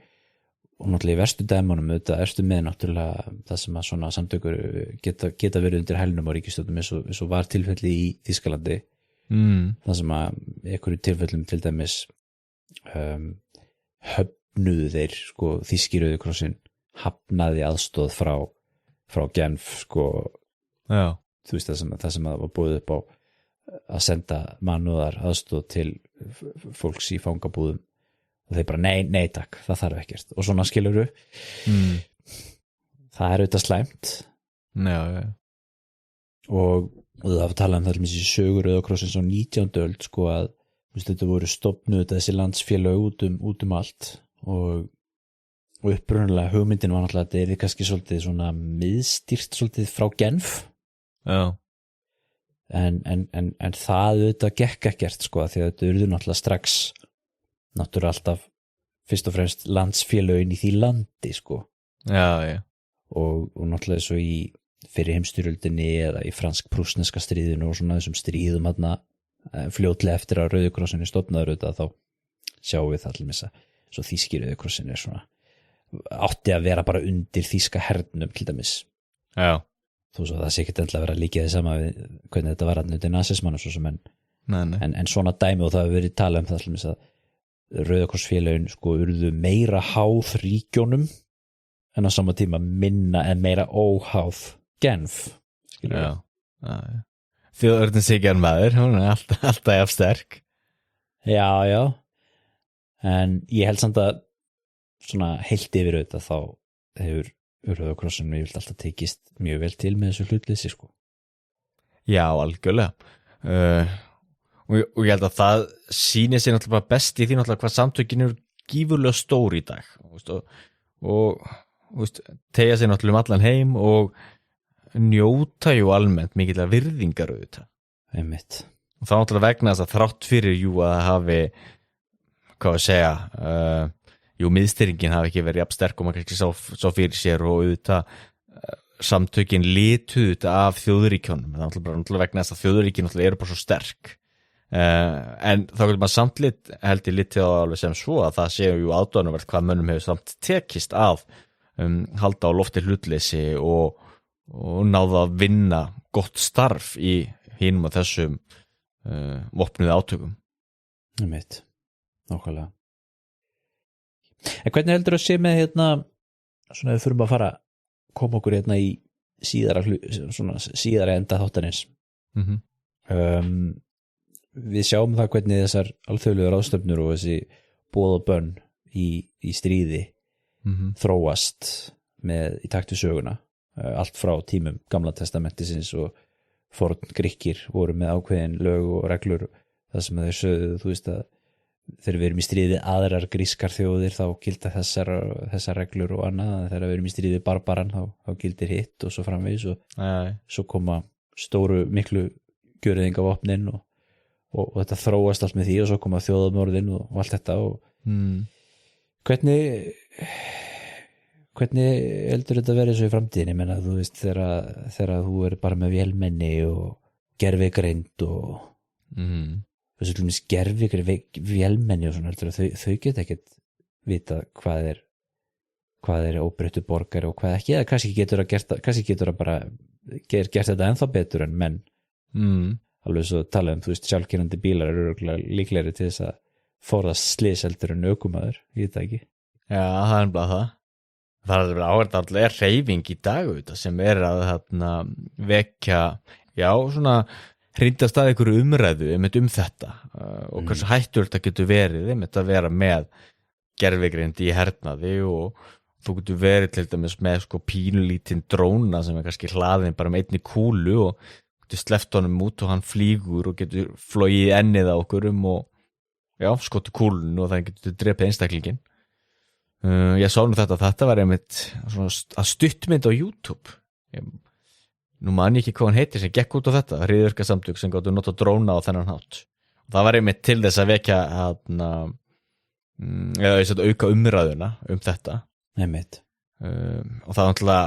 náttúrulega í verstu dæmunum auðvitað erstu með náttúrulega það sem að svona samtökur geta verið undir hælnum á ríkisstjórnum eins og var tilfelli í Þýskalandi það sem að einhverju tilfellum til dæmis höfnuðu þeir sko þýski Rauðakrossin hafnaði aðstoð frá Genf sko. Já. Þú veist það sem að var búið upp á að senda mannúðar aðstoð til fólks í fangabúðum og þeir bara nei takk, það þarf ekkert og svona skilurðu það er auðvitað slæmt. Já. Og það var talað það þessi sögur Rauðakrossins á 19. öld sko að þetta voru stofnuð þessi landsfélög út um allt og upprunalega hugmyndin var náttúrulega að þetta er kannski svolítið svona miðstýrt svolítið frá Genf. Já. En það auðvitað gekk ekkert sko því að þetta urðu náttúrulega strax náttúrulega alltaf fyrst og fremst landsfélögin í því landi sko. Já. Og náttúrulega svo í fyrir heimsstyrjöldinni eða í fransk-prússneska stríðinu og svona þessum stríðum þarna fljótlega eftir að Rauðakrossin er stofnaður auðvitað þá sjáum við það allir missa svo þýski Rauðakrossin er svona átti að vera bara undir þýska hernum til dæmis. Já. Þó svo það sé ekki endilega vera líkið sama við hvernig þetta var undir nasismann og svo sem en svona dæmi og það hefur verið talað það allir missa að Rauðakrossfélögin sko urðu meira háð ríkjónum en á sama tíma minna en meira óháð Genf. Já. Þjóðurinn Sigurðan maður, hún er alltaf sterk. Já. En ég held samt að svona heilt yfir auðvitað þá hefur Rauðakrossin mér vilt alltaf tekist mjög vel til með þessu hlutleysi sko. Já, algjörlega. Og ég held að það sýnir sig náttúrulega best í því náttúrulega hvað samtökin eru gífurlega stór í dag og tegja sig náttúrulega allan heim og njóta almennt mikilvæg virðingar auðvitað. Einmitt. Og þá náttúrulega vegna þess að þrátt fyrir að það hafi hvað að segja miðstýringin hafi ekki verið jafn sterk og maður kannski sá fyrir sér og auðvitað samtökin lituð af þjóðuríkjónum. Það er náttúrulega vegna þess að þjóðuríkin náttúrulega eru bara svo sterk. En þá getur maður samt held ég litið á alveg sem svo að það séu aðdáunarvert hvað mönnum hefur samt tekist að halda á lofti hlutleysi og náða að vinna gott starf í hinum af þessum vopnuðu átökum. Einmitt, nákvæmlega. En hvernig heldur að sé með svona við þurfum að fara koma okkur í síðara enda þáttarins. Við sjáum það hvernig þessar alþjóðlegu ráðstefnur og þessi boð og bönn í stríði þróast í takt við söguna, allt frá tímum Gamla testamentisins og forn Grikkir voru með ákveðin lög og reglur það sem þeir sögðu, þú veist að þegar við erum í stríði aðrar grískar þjóðir þá gilda þessar reglur og annað, þegar við erum í stríði barbaran þá gildir hitt og svo framvegis og svo koma stóru miklu gjörðingavopnin og þetta þróast allt með því og svo koma þjóðamorðin og allt þetta og hvernig heldur þetta verið svo í framtíðinni? Ég meina, þú veist, þegar þú er bara með vélmenni og gervigreind og þessu til dæmis gervigreind vélmenni og svona, þau geta ekkert vita hvað er óbreyttu borgari og hvað ekki, eða kannski getur að bara gert þetta ennþá betur en menn. Alveg svo tala þú veist, sjálfkeyrandi bílar eru líklegri til þess að forðast slys heldur en ökumaður, ég veit það ekki. Já, það er bara það. Það er áhverðarlega hreyfing í dag sem er að vekja, svona hrindast að einhverju umræðu þetta og hversu hættulegt það getur verið að vera með gervigreind í hernaði og þú getur verið til dæmis með pínulítinn dróna sem er kannski hlaðin bara með einni kúlu og getur sleppt honum út og hann flýgur og getur flogið ennið á okkur og skotið kúlun og það getur drepið einstaklingin. Ég sá þetta var einmitt að stuttmynd á YouTube. Nú man ég ekki hvað hann heitir sem gekk út á þetta, hryðjuverkasamtök sem gátu nota dróna á þennan hátt. Og það var einmitt til þess að vekja auka umræðuna þetta. Einmitt. Og það náttúrulega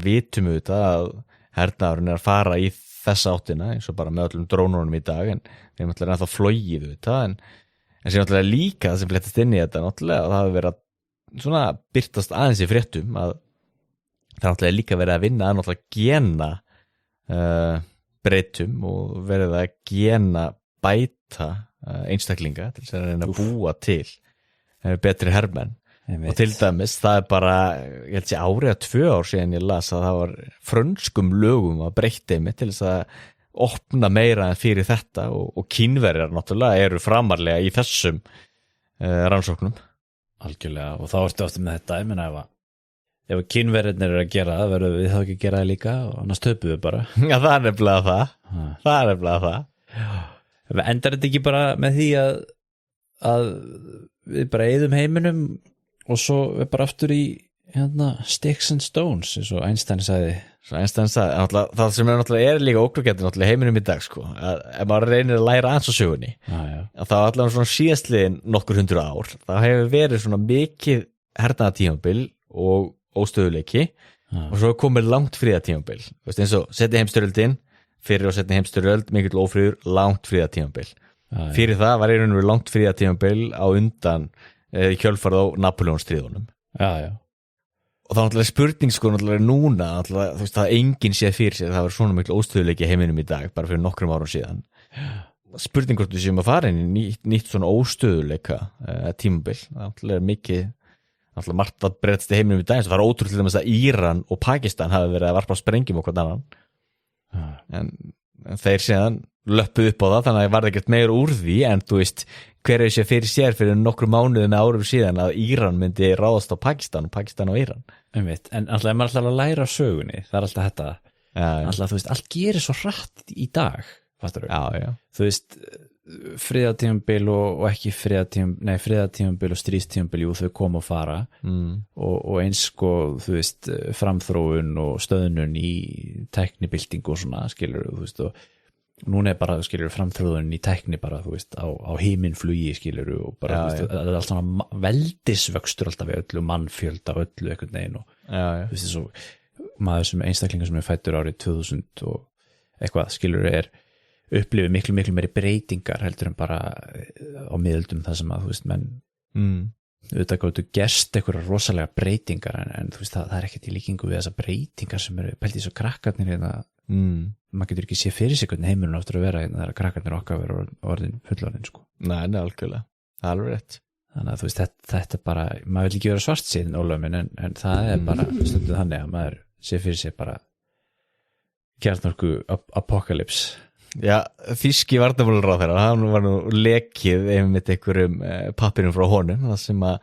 vitum við að hernaðurinn er að fara í þessa áttina eins og bara með öllum drónunum í dag en þeir náttúrulega ennþá flogið en sér náttúrulega líka það sem flettist inn í þetta náttúrulega að það hafi verið að svona birtast aðeins í fréttum að það náttúrulega líka verið að vinna að náttúrulega gena breytum og verið að gena bæta einstaklinga til þess að reyna að búa til betri hermenn. Og til dæmis, það er bara, ég held sé árið að 2 ár síðan ég las að það var frönskum lögum að breytta mig til þess að opna meira en fyrir þetta og Kínverjar náttúrulega eru framarlega í þessum rannsóknum. Algjörlega, og þá ertu aftur með þetta, ég meina ef Kínverjarnir eru að gera það, verður við þá ekki að gera það líka og annars töpum við bara. Já, það er nefnilega það. Það er nefnilega það. Já. Endar þetta ekki bara með því að við bara eyðum heiminum og svo er bara aftur í sticks and stones eins og Einstein sagði. Það sem er líka ókvæðið heiminum í dag að ef maður reynir að læra aðeins á sögunni þá allavega svona síðastliðin nokkur 100 ár það hefur verið svona mikið hernaðartímabil og óstöðuleiki og svo komið langt fríðartímabil eins og seinni heimsstyrjöldin fyrir og seinni heimsstyrjöld mikill ófriður langt fríðartímabil fyrir það var einhvern veginn langt fríðartímabil á undan kjölfarið á Napóleónsstríðunum. Og það náttúrulega spurning náttúrulega núna náttúrulega, þú veist það enginn séð fyrir sér það var svona miklu óstöðuleiki í heiminum í dag bara fyrir nokkrum árum síðan. Spurning hvort við séum að fara inn í nýtt svona óstöðuleika tímabil. Það náttúrulega er mikið náttúrulega margt að breytast í heiminum í dag. Það var ótrúlega til dæmis að Íran og Pakistan hafi verið að varpa sprengjum okkur annan. En þeir síðan löppuð upp á það þannig að það var ekkert meira úr því en þú veist hver er sér fyrir nokkrum mánuðum með árum síðan að Íran myndi ráðast á Pakistan og Pakistan á Íran. En alltaf er maður alltaf að læra af sögunni, það er alltaf þetta alltaf, þú veist, allt gerir svo hratt í dag, fattur þú? Þú veist, friðartímabil og ekki friðartímabil og stríðstímabil, jú, þau koma og fara og eins þú veist, framþróun og stöðnun í tæknibyltingu og svona, skilur þú veist, og núna er bara, skilur, framþróun í tækni bara, þú veist, á himinflugi, skilur og bara, þú veist, það er allt svona veldisvöxtur alltaf við öllu, mannfjölda öllu einhvern veginn og þú veist, svo maður sem einstaklingar sem er fættur árið 2000 og eitthvað, skilur, upplifið miklu meiri breytingar heldur en bara á miðöldum það sem að, þú veist, menn auðvitað gáttu gerst einhverjar rosalega breytingar en þú veist það er ekkert í líkingu við þessar breytingar sem eru pælt í svo krakkarnir hérna, maður getur ekki sé fyrir sig hvernig heimurinn áttur að vera hérna þegar krakkarnir okkar vera orðin fullorðin sko. Nei, algjörlega, alveg rétt. Þannig að þú veist þetta er bara, maður vil ekki vera svartsýn Ólafur en það er bara stundum þannig að maður sé fyrir sig bara kjarnorku apokalips. Já, þýski varnarmálaráðherra, hann var nú lekið einmitt einhverjum pappirum frá honum, það sem að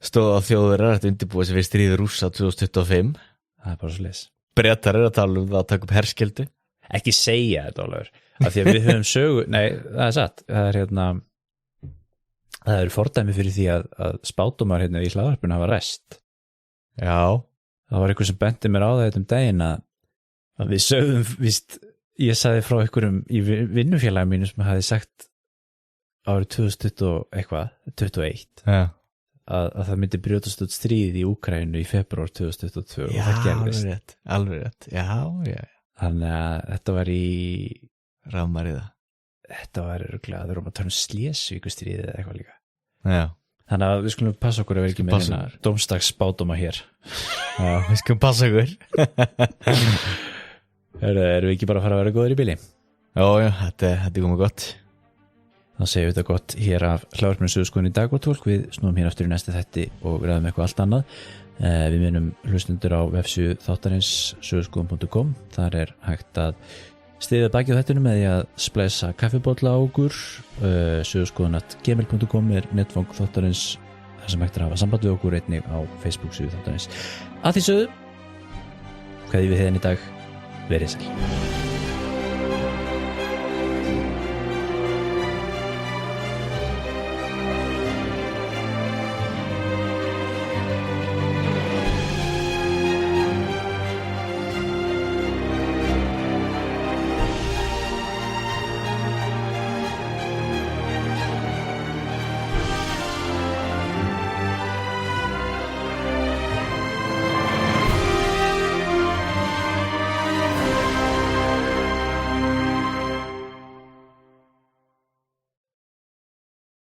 stóð á Þjóðverjar að undirbúa sig fyrir stríð Rússa 2025. Það er bara svo leys. Bretar að tala það að taka upp herskildu. Ekki segja þetta, Ólafur, af því að við höfum sögu, nei, það er satt, það er það eru fordæmi fyrir því að spádómar hérna í hlaðvarpinu hafa ræst. Já. Það var einhver sem benti mér á það daginn að við sögðum, víst, ég sagði frá einhverjum í vinnufélagi mínu sem hafi sagt árið 2021 ja. að það myndi brjótast út stríð í Úkraínu í febrúar 2022 já, og það gerðist. Alveg rétt, já. Þannig að þetta var í rafmariða. Þetta var örugglega, það vorum að tala Slesvíkustríðið eða eitthvað líka. Já. Þannig að við skulum passa okkur að vera ekki með hérna dómstagsspádóma hér. Já, við skulum passa okkur. Erum við ekki bara að fara að vera góður í bili? Já, þetta er komið gott. Þá segjum við þetta gott hér af hlaðvarpinu Söguskoðun í dag og tólk. Við snúum hér aftur í næsta þætti og ræðum eitthvað allt annað. Við minnum hlustundur á vefsíðu þáttarins söguskoðun.com. Þar er hægt að stiðja baki á þættinu með því að splæsa kaffibolla á okkur. Söguskoðun@gmail.com er netfang þáttarins þar sem hægt að hafa samband við okkur einnig á Facebook síðu þáttarins. Að því sögðu, hvað við heiðin í dag, verið sæl.